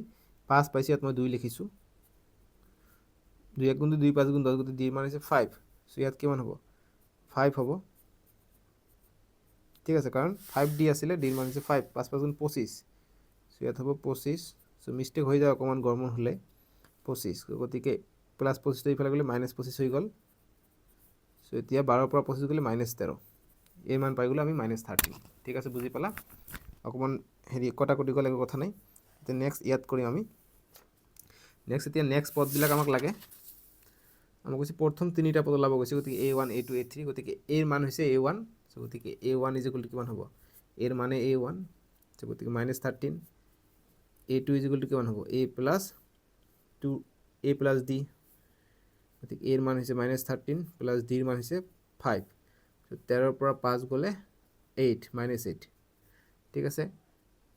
5 পাইছি ইয়াত মই 2 লিখিছো 2 1 গুণ 2 2 5 গুণ 10 গতি ডিৰ মান হৈছে 5 সো ইয়াত কিমান হ'ব 5 হ'ব ঠিক আছে কাৰণ 5d আছিলে ডিৰ মান হৈছে 5 5 5 গুণ 25 সো ইয়াত হ'ব 25 সো মিষ্টেক হৈ যায় অকমান গৰমৰ হলে 25 গতিকে প্লাস 25 টো ইফালে গ'লে মাইনাস 25 হৈ গ'ল সো এতিয়া 12 পৰা 25 গ'লে -13 এই মান পাই গ'লে আমি -13 ঠিক আছে বুজি পালা অকমান হেৰি কটাকটি গ'লে কথা নাই এতিয়া নেক্সট ইয়াত কৰিম আমি নেক্সট এতিয়া নেক্সট পদবিলাক আমাক লাগে আমাক কৈছে প্ৰথম তিনিটা পদ ওলাব গৈছে গতিকে a1 a2 a3 গতিকে a ৰ মান হৈছে a1 সো গতিকে a1 কিমান হ'ব a ৰ মানে a1 সো গতিকে -13 a2 কিমান হ'ব a plus 2 a plus d গতিকে a ৰ মান হৈছে -13 প্লাস d ৰ মান হৈছে 5 সো 13 ৰ পৰা 5 গ'লে 8 -8 ঠিক আছে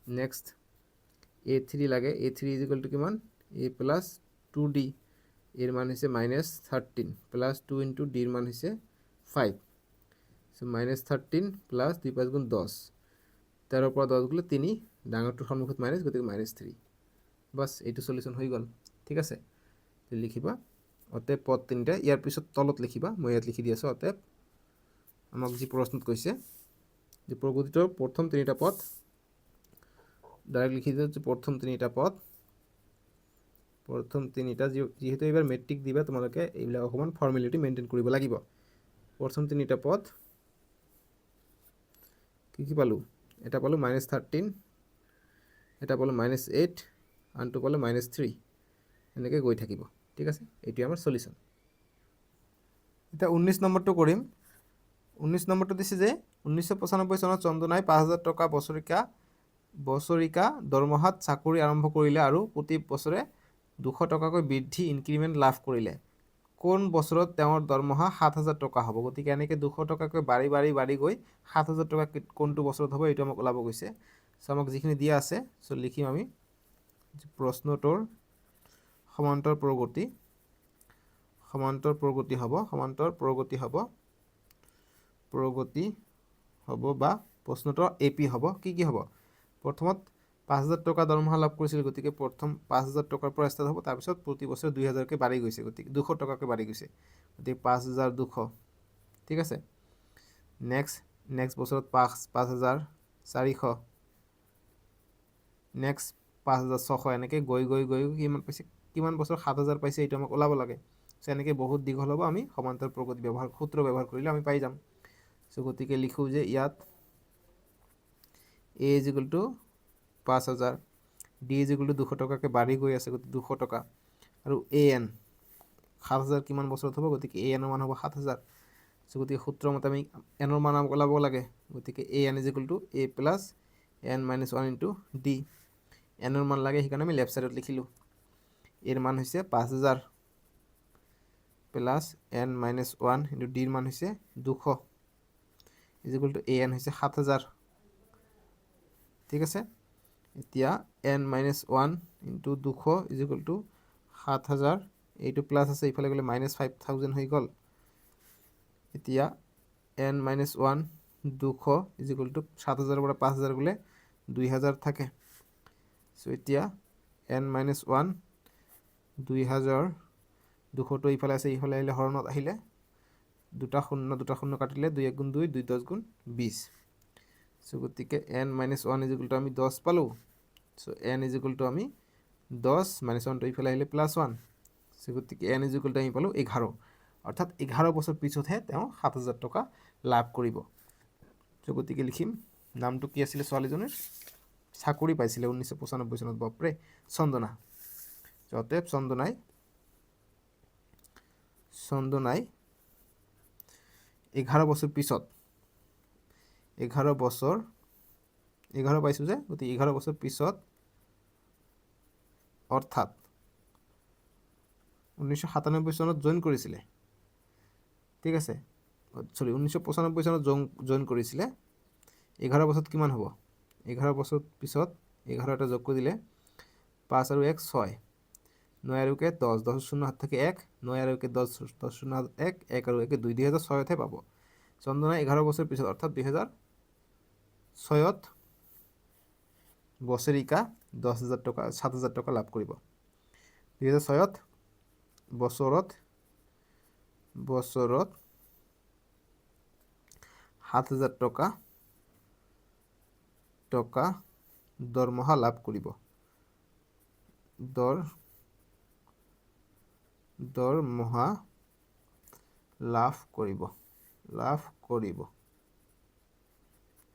নেক্সট a3 লাগে a3 কিমান a plus 2d এর মান হচ্ছে -13 প্লাস 2 ইন্টু d এর মান হচ্ছে 5 সো -13 প্লাস 2 5 গুণ 10 13 পর 10 গুলো 3 ডাঙৰটোৰ সন্মুখত মাইনাস গতিকে -3 বাস এইটো সলিউশন হৈ গ'ল ঠিক আছে তো লিখিবা অতএব পদ তিনিটা ইয়াৰ পিছত তলত লিখিবা মই ইয়াত লিখি দি আছো অতএব আমাক যি প্ৰশ্নত কৈছে যে প্ৰগতিটোৰ প্ৰথম তিনিটা পদ ডাইৰেক্ট লিখি দিছো প্ৰথম তিনিটা পদ প্ৰথম তিনিটা যেহেতু এবাৰ মেট্ৰিক দিবা তোমালোকে এইবিলাক অকমান ফৰ্মেলিটি মেইনটেইন কৰিব লাগিব প্ৰথম তিনিটা পদ কি পালো এটা পালো -13 এটা পালো -8 আনটো পালো -3 এনেকৈ গৈ থাকিব ঠিক আছে এইটো আমাৰ সলিউশন এটা 19 নম্বৰটো কৰিম 19 নম্বৰটো দিছে যে 1995 চনত চন্দনাই 5000 টকা বছৰিকা দৰমহাত চাকৰি আৰম্ভ কৰিলে আৰু প্ৰতি বছৰে 200 টকাকৈ বৃদ্ধি ইনক্ৰিমেন্ট লাভ কৰিলে কোন বছৰত তেওঁৰ দৰমহা 7000 টকা হ'ব গতিকে এনেকৈ 200 টকাকৈ বাঢ়ি গৈ 7000 টকা কোনটো বছৰত হ'ব এইটো আমাক ওলাব গৈছে সো আমাক যিখিনি দিয়া আছে সো লিখিম আমি প্ৰশ্নটোৰ সমান্তৰ প্ৰগতি হ'ব বা প্ৰশ্নটোৰ এপি হ'ব কি হ'ব প্ৰথমত 5000 টকা দৰমহা লাভ কৰিছিল গতিকে প্ৰথম 5000 টকাৰ পৰা স্টাৰ্ট হ'ব তাৰ পিছত প্ৰতি বছৰ 2000 কে বাঢ়ি গৈছে গতিকে 200 টকাকৈ বাঢ়ি গৈছে গতিকে 5200 ঠিক আছে নেক্সট বছৰত 5400 নেক্সট 5600 এনেকৈ গৈ কিমান বছৰ 7000 পাইছে এইটো আমাক ওলাব লাগে সো এনেকৈ বহুত দীঘল হ'ব আমি সমান্তৰ প্ৰগতি সূত্ৰ ব্যৱহাৰ কৰিলে আমি পাই যাম সো গতিকে লিখো যে ইয়াত a 5000 d 200 টকাকৈ বাঢ়ি গৈ আছে গতিকে 200 টকা আৰু an 7000 কিমান বছৰত হ'ব গতিকে an ৰ মান হ'ব 7000 সো গতিকে সূত্ৰ মতে আমি n ৰ মান ওলাব লাগে গতিকে an a plus n minus 1 into d n ৰ মান লাগে সেইকাৰণে আমি লেফট সাইডত লিখিলো এৰ মান হৈছে 5000 plus n minus 1 into d ৰ মান হৈছে 200 an হৈছে 7000 ঠিক আছে এতিয়া n minus 1 into 200 7000 এইটো প্লাস আছে ইফালে গলে -5000 হৈ গল এতিয়া n minus 1 200 7000 পৰা 5000 গলে 2000 থাকে সো এতিয়া n minus 1 2000 200 টো ইফালে আছে ইফালে আহিলে হৰণত আহিলে দুটা শূন্য কাটিলে 2 1 গুণ 2 2 10 গুণ 20 সো গতিকে n minus 1 আমি 10 পালো সো n আমি 10 minus 1 টো ইফালে আহিলে +1 সো গতিকে n আমি পালো 11 অৰ্থাৎ 11 বছৰ পিছতহে তেওঁ 7000 টকা লাভ কৰিব সো গতিকে লিখিম নামটো কি আছিল ছোৱালীজনীৰ চাকৰি পাইছিলে 1995 চনত বাপৰে চন্দনা অতএব চন্দনাই 11 বছৰ পিছত 11 পাইছো যে গতিকে 11 বছৰ পিছত অৰ্থাৎ 1997 চনত জয়েন কৰিছিলে ঠিক আছে সৰি 1995 চনত জয়েন কৰিছিলে 11 বছৰত কিমান হ'ব 11 বছৰ পিছত 11 এটা যোগ কৰি দিলে 5 আৰু 1 6 9 আৰু 1 10 10 শূন্য হাত থাকে 1 9 আৰু 1 10 10 শূন্য হাত 1 1 আৰু 1 2 2006 তে পাব চন্দনা 11 বছৰ পিছত অৰ্থাৎ 2006ত বছৰিকা 10000 টকা 7000 টকা লাভ কৰিব 2006ত বছৰত 7,000 টকা দৰমহা লাভ কৰিব। দৰমহা লাভ কৰিব।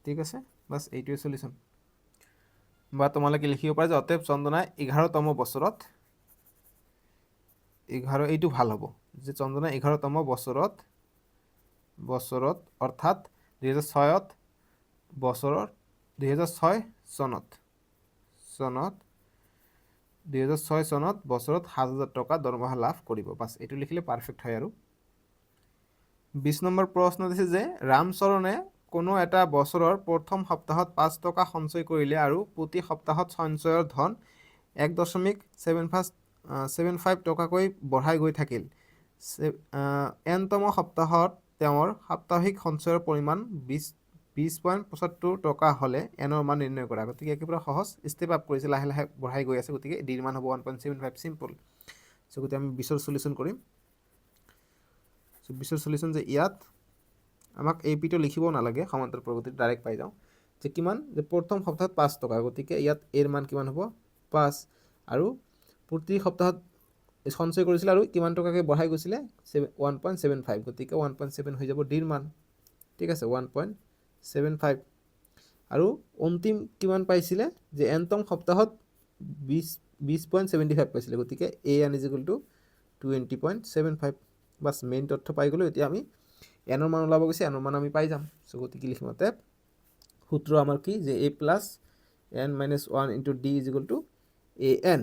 ঠিক আছে, বাছ এইটোৱে সলিউশন। বা তোমালোকে লিখিব পাৰা যে অতএব চন্দনাই 11তম বছৰত, এইটো ভাল হ'ব যে চন্দনাই 11তম বছৰত অৰ্থাৎ 2006 চনত 7,000 টকা দৰমহা লাভ কৰিব। বাছ এইটো লিখিলে পাৰফেক্ট হয়। আৰু 20 নম্বৰ প্ৰশ্ন দিছে যে ৰামচৰণে কোনো এটা বছৰৰ প্ৰথম সপ্তাহত 5 টকা সঞ্চয় কৰিলে আৰু প্ৰতি সপ্তাহত সঞ্চয়ৰ ধন 1.75 টকাকৈ বঢ়াই গৈ থাকিল। এনতম সপ্তাহত তেওঁৰ সাপ্তাহিক সঞ্চয়ৰ পৰিমাণ 20.75 টকা হ'লে এনৰ মান নিৰ্ণয় কৰা। গতিকে একেবাৰে সহজ, ষ্টেপ আপ কৰিছে, লাহে লাহে বঢ়াই গৈ আছে। গতিকে ডিৰ মান হ'ব 1.75, চিম্পল। চ' গতিকে আমি 20ৰ সলিউশন কৰিম। চ' 20ৰ সলিউশন যে ইয়াত আমাক APটো লিখিব নালাগে, সমান্তৰাল প্ৰগতিত ডাইৰেক্ট পাই যাওঁ যে কিমান, যে প্ৰথম সপ্তাহত 5 টকা। গতিকে ইয়াত এৰ মান কিমান হ'ব 5, আৰু প্ৰতি সপ্তাহত সঞ্চয় কৰিছিল আৰু কিমান টকাকৈ বঢ়াই গৈছিলে 1.75। গতিকে 1.7 হৈ যাব ডিৰ মান। ঠিক আছে, 1.75। আৰু অন্তিম কিমান পাইছিলে, যে এনতম সপ্তাহত 20.75 পাইছিলে। গতিকে AN = 20.75। বাছ মেইন তথ্য পাই গ'লোঁ। এতিয়া আমি এনৰ মান ওলাব গৈছে, এনৰ মান আমি পাই যাম। চ' গতিকে লিখিম অতএব সূত্ৰ আমাৰ কি, যে A + n - 1 × D = AN।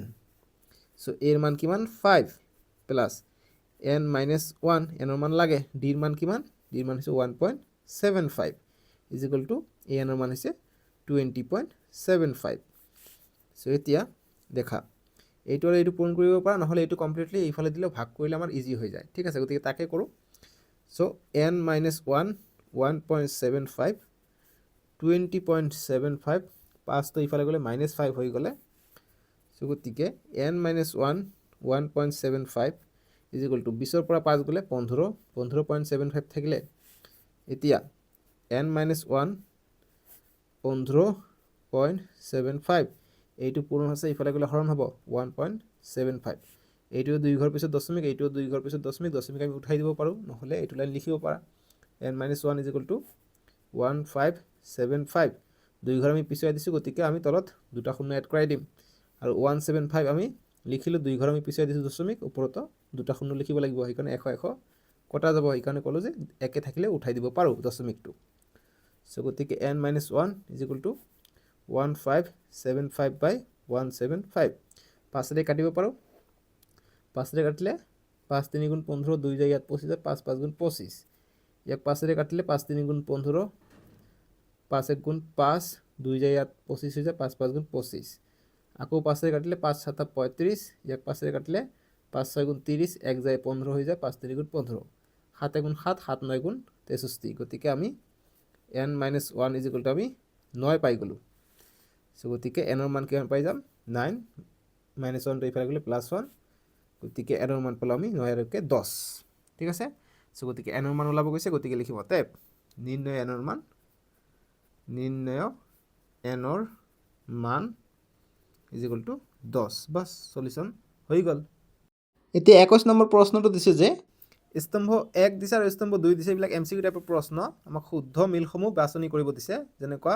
চ' এৰ মান কিমান 5 প্লাছ n - 1, এনৰ মান লাগে, ডিৰ মান কিমান, ডিৰ মান হৈছে 1.75 = AN ৰ মান হৈছে 20.75। চ' এতিয়া দেখা এইটো আৰু এইটো পূৰণ কৰিব পাৰা, নহ'লে এইটো কমপ্লিটলি এইফালে দিলেও ভাগ কৰিলে আমাৰ ইজি হৈ যায়। ঠিক আছে, গতিকে তাকে কৰোঁ। চ' n - 1 1.75, 20.75, 5টো ইফালে গ'লে -5 হৈ গ'লে। চ' গতিকে n - 1 1.75 = 20ৰ পৰা 5 গ'লে 15.75 থাকিলে। এতিয়া n - 1 15.75, এইটো পূৰণ হৈছে, ইফালে গ'লে হৰণ হ'ব 1.75। এইটো 2 ঘৰ পিছত দশমিক, এইটো 2 ঘৰ পিছত দশমিক আমি উঠাই দিব পাৰোঁ, নহ'লে এইটো লাইন লিখিব পাৰা। n - 1 = 1575, 2 ঘৰ আমি পিছুৱাই দিছোঁ, গতিকে আমি তলত 2টা শূন্য এড কৰাই দিম। আৰু 175 আমি লিখিলোঁ, 2 ঘৰ আমি পিছুৱাই দিছোঁ দশমিক, ওপৰতো 2টা শূন্য লিখিব লাগিব। সেইকাৰণে 100 কটা যাব, সেইকাৰণে ক'লোঁ যে একে থাকিলে উঠাই দিব পাৰোঁ দশমিকটো। চ' গতিকে n - 1 = 1575/175, 5ৰে কাটিব পাৰোঁ। 5ৰে কাটিলে 5 × 3 = 15, 2 যায় ইয়াত 25 যায়, 5 × 5 = 25। ইয়াক 5ৰে কাটিলে 5 × 3 = 15, 5 × 1 = 5, 2 যায় ইয়াত 25 হৈ যায়, 5 × 5 = 25। আকৌ 5ৰে কাটিলে 5 × 7 = 35, ইয়াক 5ৰে কাটিলে 5 × 6 = 30, 1 যায় 15 হৈ যায়, 5 × 3 = 15, 7 × 7 7 × 9 = 63। গতিকে আমি n - 1 = আমি 9 পাই গ'লোঁ। চ' গতিকে এনৰ মান কিমান পাই যাম 9, -1টো ইফালে গ'লে +1, গতিকে এনৰ মান পালোঁ আমি 9 আৰু 10। ঠিক আছে, চ' গতিকে এনৰ মান ওলাব গৈছে। গতিকে লিখিম অতএব নিৰ্ণয় এনৰ মান = 10। বাছ সলিউশন হৈ গ'ল। এতিয়া 21 নম্বৰ প্ৰশ্নটো দিছে যে স্তম্ভ 1 দিছে আৰু স্তম্ভ 2 দিছে, এইবিলাক MCQ টাইপৰ প্ৰশ্ন। আমাক শুদ্ধ মিলসমূহ বাছনি কৰিব দিছে। যেনেকুৱা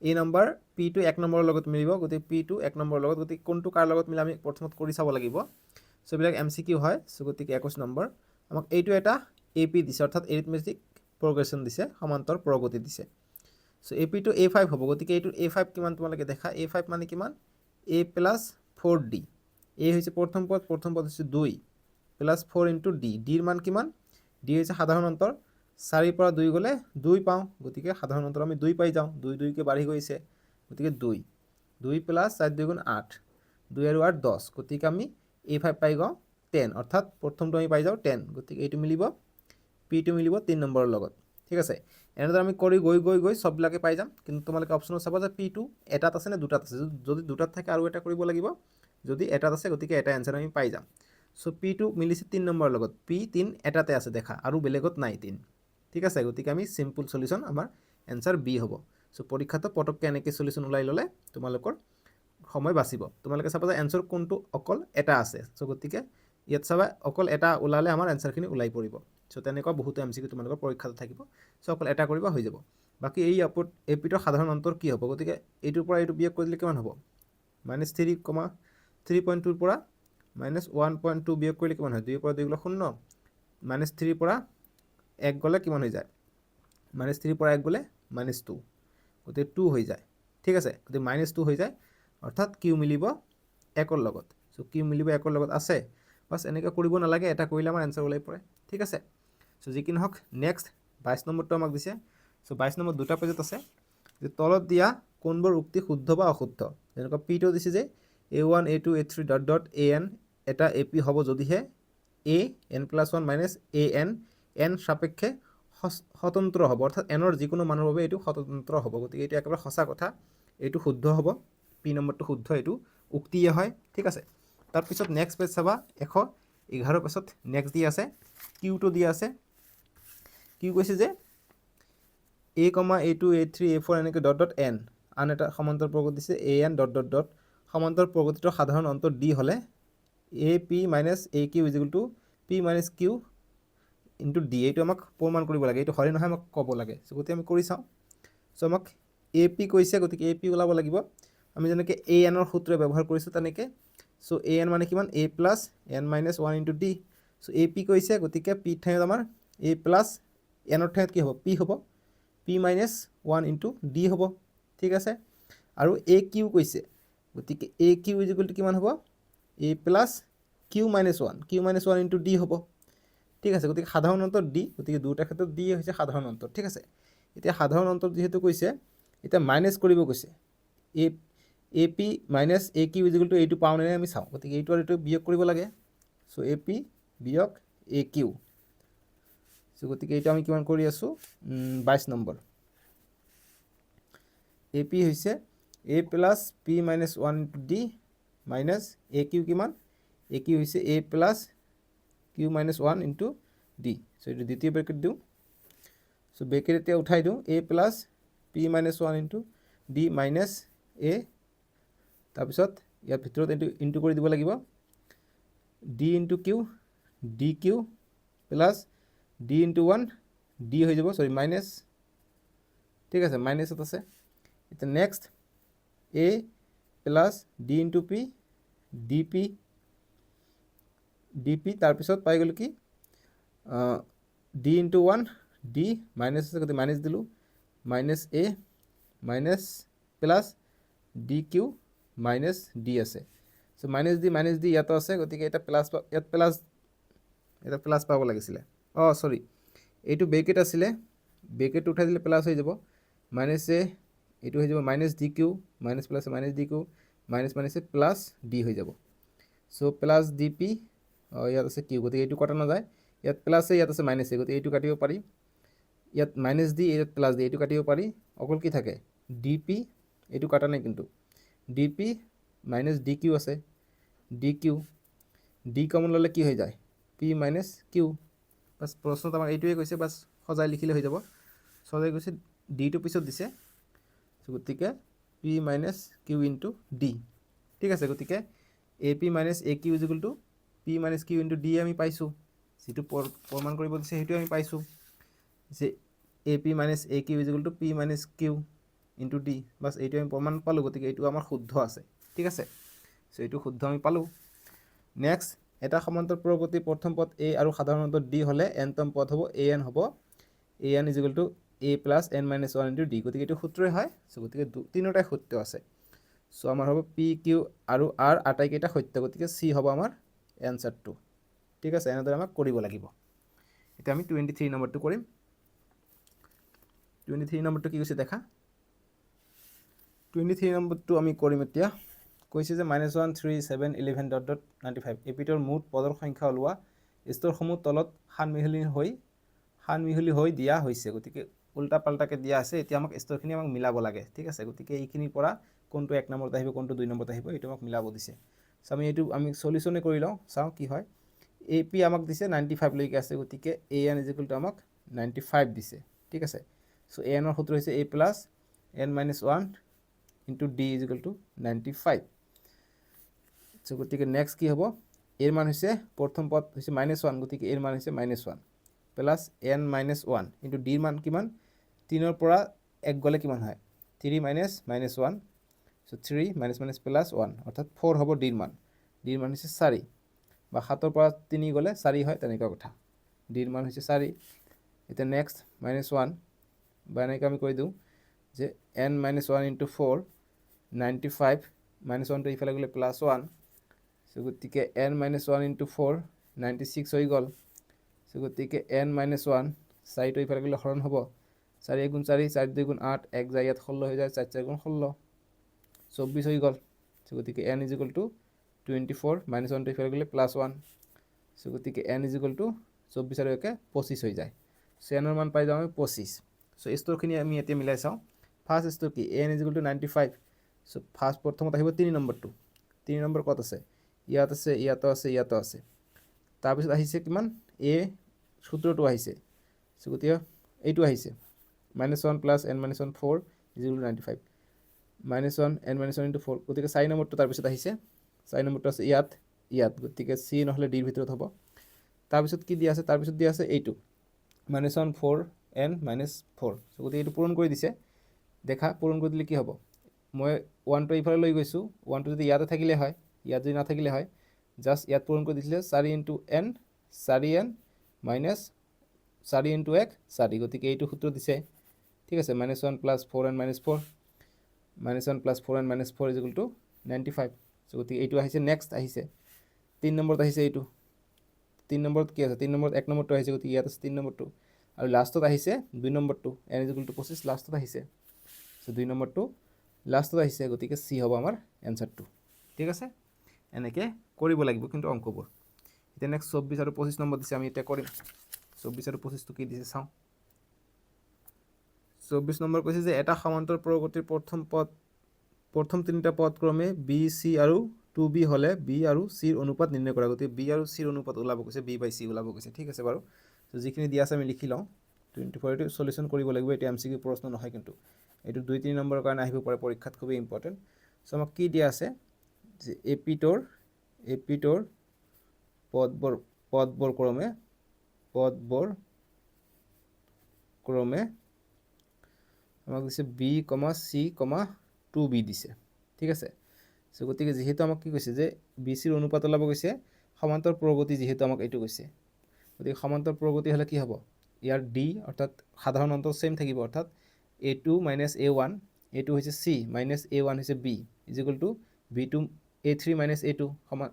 এই নম্বৰ P2 1 নম্বৰৰ লগত মিলিব, গতিকে P2 1 নম্বৰৰ লগত, গতিকে কোনটো কাৰ লগত মিলে আমি প্ৰথমত কৰি চাব লাগিব। চ' এইবিলাক MCQ হয়। চ' গতিকে 21 নম্বৰ আমাক এইটো এটা AP দিছে, অৰ্থাৎ এৰিথমেটিক প্ৰগ্ৰেশ্যন দিছে, সমান্তৰ প্ৰগতি দিছে। চ' AP2 A5 হ'ব, গতিকে এইটো A5 কিমান তোমালোকে দেখা, A5 মানে কিমান A + 4D। A হৈছে প্ৰথম পদ হৈছে 2 + 4 × D, ডিৰ মান কিমান, D হৈছে সাধাৰণ অন্তৰ, 4ৰ পৰা 2 গ'লে 2 পাওঁ, গতিকে সাধাৰণ অন্তৰ আমি 2 পাই যাওঁ, 2 2কে বাঢ়ি গৈছে, গতিকে 2 + 4 × 2 = 8, 2 আৰু 8 10, গতিকে আমি A5 পাই যাওঁ 10, অৰ্থাৎ প্ৰথমটো আমি পাই যাওঁ 10। গতিকে এইটো মিলিব, P2 মিলিব 3 নম্বৰৰ লগত। ঠিক আছে, এনেদৰে আমি কৰি গৈ সববিলাকে পাই যাম। কিন্তু তোমালোকে অপশ্যনত চাবা যে P2 এটাত আছে নে দুটাত আছে, যদি দুটাত থাকে আৰু এটা কৰিব লাগিব, যদি এটাত আছে গতিকে এটা এনচাৰ আমি পাই যাম। চ' পিটো মিলিছে 3 নম্বৰৰ লগত, P3 এটাতে আছে দেখা আৰু বেলেগত নাই 3, ঠিক আছে. গতিকে আমি চিম্পল সলিউশ্যন আমাৰ এনচাৰ বি হ'ব. চ' পৰীক্ষাটো পটককৈ এনেকৈ সলিউশ্যন ওলাই ল'লে তোমালোকৰ সময় বাচিব. তোমালোকে চাবা যে এনচাৰ কোনটো অকল এটা আছে. চ' গতিকে ইয়াত চাবা অকল এটা ওলালে আমাৰ এনচাৰখিনি ওলাই পৰিব. চ' তেনেকুৱা বহুতো MCQ তোমালোকৰ পৰীক্ষাটো থাকিব. চ' অকল এটা কৰিব হৈ যাব. বাকী এই এপিটোৰ সাধাৰণ অন্তৰ কি হ'ব? গতিকে এইটোৰ পৰা এইটো বিয়োগ কৰি দিলে কিমান হ'ব? -3,3.2ৰ পৰা -1.2 বিয়োগ কৰিলে কিমান হয়? 2ৰ পৰা 2 গ'লে 0, -3ৰ পৰা 1 গ'লে কিমান হৈ যায়? -3ৰ পৰা 1 গ'লে -2, গতিকে 2 হৈ যায়, ঠিক আছে. গতিকে -2 হৈ যায়, অৰ্থাৎ কিউ মিলিব 1ৰ লগত. চ' কিউ মিলিব 1ৰ লগত আছে, বাছ এনেকৈ কৰিব নালাগে, এটা কৰিলে আমাৰ এনচাৰ ওলাই পৰে, ঠিক আছে. চ' যি কি নহওক, নেক্সট 22 নম্বৰটো আমাক দিছে. চ' 22 নম্বৰ দুটা পেজত আছে যে তলত দিয়া কোনবোৰ উক্তি শুদ্ধ বা অশুদ্ধ. যেনেকুৱা পিটো দিছে যে A1 A2 A3 AN এটা AP হ'ব যদিহে AN+1 AN n সাপেক্ষে স্বতন্ত্ৰ হ'ব, অৰ্থাৎ এনৰ যিকোনো মানৰ বাবে এইটো স্বতন্ত্ৰ হ'ব. গতিকে এইটো একেবাৰে সঁচা কথা, এইটো শুদ্ধ হ'ব, পি নম্বৰটো শুদ্ধ, এইটো উক্তিয়ে হয়, ঠিক আছে. তাৰপিছত নেক্সট পেজ চাবা 111 পেজত নেক্সট দিয়া আছে, কিউটো দিয়া আছে. কিউ কৈছে যে A, A2 A3 A4 এনেকৈ ... n আন এটা সমান্তৰ প্ৰগতি দিছে AN ... সমান্তৰ প্ৰগতিটোৰ সাধাৰণ অন্তৰ D হ'লে AP - AQ = P - Q * D, এইটো আমাক প্ৰমাণ কৰিব লাগে, এইটো হয় নহয় আমাক ক'ব লাগে. চ' গতিকে আমি কৰি চাওঁ. চ' আমাক AP কৈছে, গতিকে AP ওলাব লাগিব. আমি যেনেকৈ AN ৰ সূত্ৰ ব্যৱহাৰ কৰিছোঁ তেনেকৈ. চ' AN মানে কিমান? A + n - 1 * D. So' AP কৈছে, গতিকে P ঠাইত আমাৰ A + n ৰ ঠাইত কি হ'ব? P হ'ব, P - 1 * D হ'ব, ঠিক আছে. আৰু AQ কৈছে, গতিকে AQ = কিমান হ'ব? A + Q - 1, Q - 1 * D হ'ব, ঠিক আছে. গতিকে সাধাৰণ অন্তৰ D, গতিকে দুটা ক্ষেত্ৰত D হৈছে সাধাৰণ অন্তৰ, ঠিক আছে. এতিয়া সাধাৰণ অন্তৰ যিহেতু কৈছে, এতিয়া মাইনাছ কৰিব কৈছে। AP - AQ = এইটো পাওঁ নে আমি চাওঁ। গতিকে এইটো আৰু এইটো বিয়োগ কৰিব লাগে। চ' AP বিয়োগ AQ। চ' গতিকে এইটো আমি কিমান কৰি আছোঁ? 22 নম্বৰ। AP হৈছে A + P - 1 * D minus AQ কিমান? AQ হৈছে A + Q - 1 * D. চ' এইটো দ্বিতীয় ব্ৰেকেট দিওঁ। চ' ব্ৰেকেট এতিয়া উঠাই দিওঁ, A + P - 1 * D minus A, তাৰপিছত ইয়াৰ ভিতৰত এইটো ইনটু কৰি দিব লাগিব, D * Q DQ plus D * 1 D হৈ যাব, চৰি মাইনাছ, ঠিক আছে, মাইনাছত আছে। এতিয়া next A + D * P DP, তাৰপিছত পাই গ'লোঁ কি D * 1 D মাইনাছ আছে, গতিকে মাইনাছ দিলোঁ, minus A minus plus DQ minus D আছে। চ' মাইনাছ D ইয়াতো আছে, গতিকে এটা প্লাছ, ইয়াত প্লাছ পাব লাগিছিলে। চৰি, এইটো ব্ৰেকেট আছিলে, ব্ৰেকেটটো উঠাই দিলে প্লাছ হৈ যাব, মাইনাছ A, এইটো হৈ যাব minus DQ, minus plus minus DQ, minus plus D হৈ যাব। চ' প্লাছ DP, ইয়াত আছে Q, গতিকে এইটো কটা নাযায়, ইয়াত প্লাছ A, ইয়াত আছে মাইনাছ A, গতিকে এইটো কাটিব পাৰি, ইয়াত মাইনাছ D, ইয়াত প্লাছ D, এইটো কাটিব পাৰি, অকল কি থাকে? DP, এইটো কাটা নাই কিন্তু, DP মাইনাছ DQ আছে, DQ, D কমন ল'লে কি হৈ যায়? P - Q। বাছ প্ৰশ্নত আমাক এইটোৱে কৈছে, বাছ সজাই লিখিলে হৈ যাব। সজাই কৈছে, ডিটো পিছত দিছে, গতিকে P - Q * D, ঠিক আছে। গতিকে AP - AQ = P - Q * D আমি পাইছোঁ, যিটো প্ৰমাণ কৰিব দিছে সেইটো আমি পাইছোঁ যে AP - AQ = P - Q * D, bus এইটো আমি প্ৰমাণ পালোঁ, গতিকে এইটো আমাৰ শুদ্ধ আছে, ঠিক আছে। চ' এইটো শুদ্ধ আমি পালোঁ। নেক্সট, এটা সমান্তৰ প্ৰগতি প্ৰথম পদ A আৰু সাধাৰণ অন্তৰ D হ'লে nতম পদ হ'ব AN হ'ব, AN = A + n - 1 * D, গতিকে এইটো সূত্ৰই হয়। চ' গতিকে তিনিওটাই সত্য আছে। চ' আমাৰ হ'ব P, Q আৰু R আটাইকেইটা সত্য, গতিকে C হ'ব আমাৰ এনচাৰটো, ঠিক আছে। এনেদৰে আমাক কৰিব লাগিব। এতিয়া আমি 23 নম্বৰটো কৰিম। 23 নম্বৰটো কি কৈছে দেখা। 23 নম্বৰটো আমি কৰিম এতিয়া। কৈছে যে -1 3 7 11 ... 95 এপিটোৰ মুঠ পদৰ সংখ্যা ওলোৱা, স্তৰসমূহ তলত সানমিহলি হৈ দিয়া হৈছে। গতিকে উল্টা পাল্টাকৈ দিয়া আছে, এতিয়া আমাক স্তৰখিনি মিলাব লাগে, ঠিক আছে। গতিকে এইখিনিৰ পৰা কোনটো 1 নম্বৰত আহিব, কোনটো 2 নম্বৰত আহিব, এইটো আমাক মিলাব দিছে। চ' আমি এইটো সলিউশ্যনে কৰি লওঁ, চাওঁ কি হয়। এ পি আমাক দিছে 95 লৈকে আছে, গতিকে এ এন ইজ ইকুৱেল টু আমাক 95 দিছে, ঠিক আছে। চ' এ এনৰ সূত্ৰ হৈছে a plus n minus 1 into d is equal to 95। So' গতিকে নেক্সট কি হ'ব, এৰ মান হৈছে প্ৰথম পদ হৈছে -1, গতিকে এৰ মান হৈছে -1 প্লাছ এন মাইনাছ 1 ইনটু ডিৰ মান কিমান, 3ৰ পৰা 1 গ'লে কিমান হয়, 3 মাইনাছ -1, চ' 3 মাইনাছ মাইনাছ প্লাছ 1 অৰ্থাৎ 4 হ'ব ডিৰ মান হৈছে 4, বা 7ৰ পৰা 3 গ'লে 4 হয়, তেনেকুৱা কথা। ডিৰ মান হৈছে 4। এতিয়া নেক্সট -1, বা এনেকৈ আমি কৈ দিওঁ যে n - 1 ইনটু 4 95, -1টো ইফালে গ'লে +1, চ' গতিকে n - 1 ইনটু 4 96 হৈ গ'ল। চ' গতিকে n - 1 4টো ইফালে গ'লে হৰণ হ'ব, 4 × 4 4 2 × 8, 1 যায় ইয়াত 16 হৈ যায়, 4 4 × 16 24 হৈ গ'ল। চ' গতিকে n ইজ ইকুৱেল টু 24, -1টো ইফালে গ'লে +1, চ' গতিকে n ইজ ইকুৱেল টু 24 আৰু 1 25 হৈ যায়। চ' n ৰ মান পাই যাওঁ আমি 25। চ' ষ্টৰখিনি আমি এতিয়া মিলাই চাওঁ। ফাৰ্ষ্ট ষ্টৰ কি, n is equal to 95। So' first প্ৰথমত আহিব 3 নম্বৰটো, 3 নম্বৰ ক'ত আছে, ইয়াত আছে, ইয়াতো আছে, ইয়াতো আছে। তাৰপিছত আহিছে কিমান, এ সূত্ৰটো আহিছে, চ' গতিকে এইটো আহিছে -1 plus n - 1 4 is equal to 95, -1 n - 1 into 4, গতিকে 4 নম্বৰটো তাৰপিছত আহিছে, 4 নম্বৰটো আছে ইয়াত, গতিকে চি নহ'লে ডিৰ ভিতৰত হ'ব। তাৰপিছত কি দিয়া আছে, তাৰপিছত দিয়া আছে এইটো -1 4 n - 4, চ' গতিকে এইটো পূৰণ কৰি দিছে। দেখা, পূৰণ কৰি দিলে কি হ'ব, মই 1টো এইফালে লৈ গৈছোঁ, 1টো যদি ইয়াতে থাকিলে হয়, ইয়াত যদি নাথাকিলে হয়, জাষ্ট ইয়াত পূৰণ কৰি দিছিলে 4 into n, 4n minus 4 into 1 4, গতিকে এইটো সূত্ৰ দিছে, ঠিক আছে। -1 plus 4n - 4, -1 plus 4n - 4 is equal to 95, so' গতিকে এইটো আহিছে। নেক্সট আহিছে 3 নম্বৰত আহিছে এইটো, 3 নম্বৰত কি আছে, 3 নম্বৰত 1 নম্বৰটো আহিছে, গতিকে ইয়াত আছে 3 নম্বৰটো, আৰু লাষ্টত আহিছে 2 নম্বৰটো, n ইজ ইকুৱেল টু 25 লাষ্টত আহিছে, চ' 2 নম্বৰটো লাষ্টত আহিছে, গতিকে চি হ'ব আমাৰ এনচাৰটো, ঠিক আছে। এনেকৈ কৰিব লাগিব কিন্তু অংকবোৰ। এতিয়া নেক্সট 24 আৰু 25 নম্বৰ দিছে, আমি এতিয়া কৰিম। 24 আৰু 25টো কি দিছে চাওঁ। 24 নম্বৰ কৈছে যে এটা সমান্তৰ প্ৰগতিৰ প্ৰথম 3টা পদ ক্ৰমে বি, চি আৰু 2b হ'লে বি আৰু চিৰ অনুপাত নিৰ্ণয় কৰা। গতিকে বি আৰু চিৰ অনুপাত ওলাব কৈছে, b/c ওলাব কৈছে, ঠিক আছে বাৰু। চ' যিখিনি দিয়া আছে আমি লিখি লওঁ। 24 এইটো সলিউশ্যন কৰিব লাগিব, এইটো MCQ প্ৰশ্ন নহয় কিন্তু এইটো 2-3 নম্বৰৰ কাৰণে আহিব পাৰে পৰীক্ষাত, খুবেই ইম্পৰ্টেণ্ট। চ' আমাক কি দিয়া আছে যে এপিটোৰ পদবোৰ ক্ৰমে আমাক দিছে b, c, 2b দিছে, ঠিক আছে। চ' গতিকে যিহেতু আমাক কি কৈছে যে বি চিৰ অনুপাত ওলাব কৈছে, সমান্তৰ প্ৰগতি যিহেতু আমাক এইটো কৈছে, গতিকে সমান্তৰ প্ৰগতি হ'লে কি হ'ব, ইয়াৰ ডি অৰ্থাৎ সাধাৰণ অন্তৰ ছেইম থাকিব, অৰ্থাৎ a2 - a1, a2 হৈছে c মাইনাছ a1 হৈছে b is equal two b2 a3 - a2,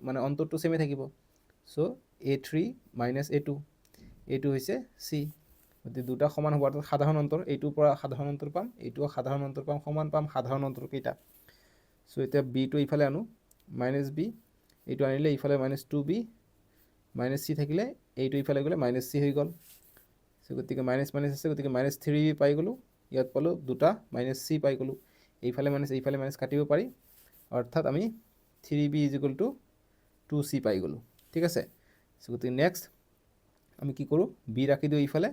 মানে অন্তৰটো ছেইমে থাকিব। চ' a3 - a2, এইটো হৈছে c, গতিকে দুটা সমান হ'ব, অৰ্থাৎ সাধাৰণ অন্তৰ, এইটোৰ পৰা সাধাৰণ অন্তৰ পাম, এইটোও সাধাৰণ অন্তৰ পাম, সমান পাম সাধাৰণ অন্তৰ কেইটা। চ' এতিয়া বিটো ইফালে আনো, -b, এইটো আনিলে ইফালে -2b, -c থাকিলে এইটো ইফালে গ'লে -c হৈ গ'ল। চ' গতিকে মাইনাছ আছে, গতিকে -3b পাই গ'লোঁ, ইয়াত পালোঁ দুটা -c পাই গ'লোঁ, এইফালে মাইনাছ কাটিব পাৰি, অৰ্থাৎ আমি 3b is equal two 2c পাই গ'লোঁ, ঠিক আছে। চ' গতিকে নেক্সট আমি কি কৰোঁ, b ৰাখি দিওঁ এইফালে,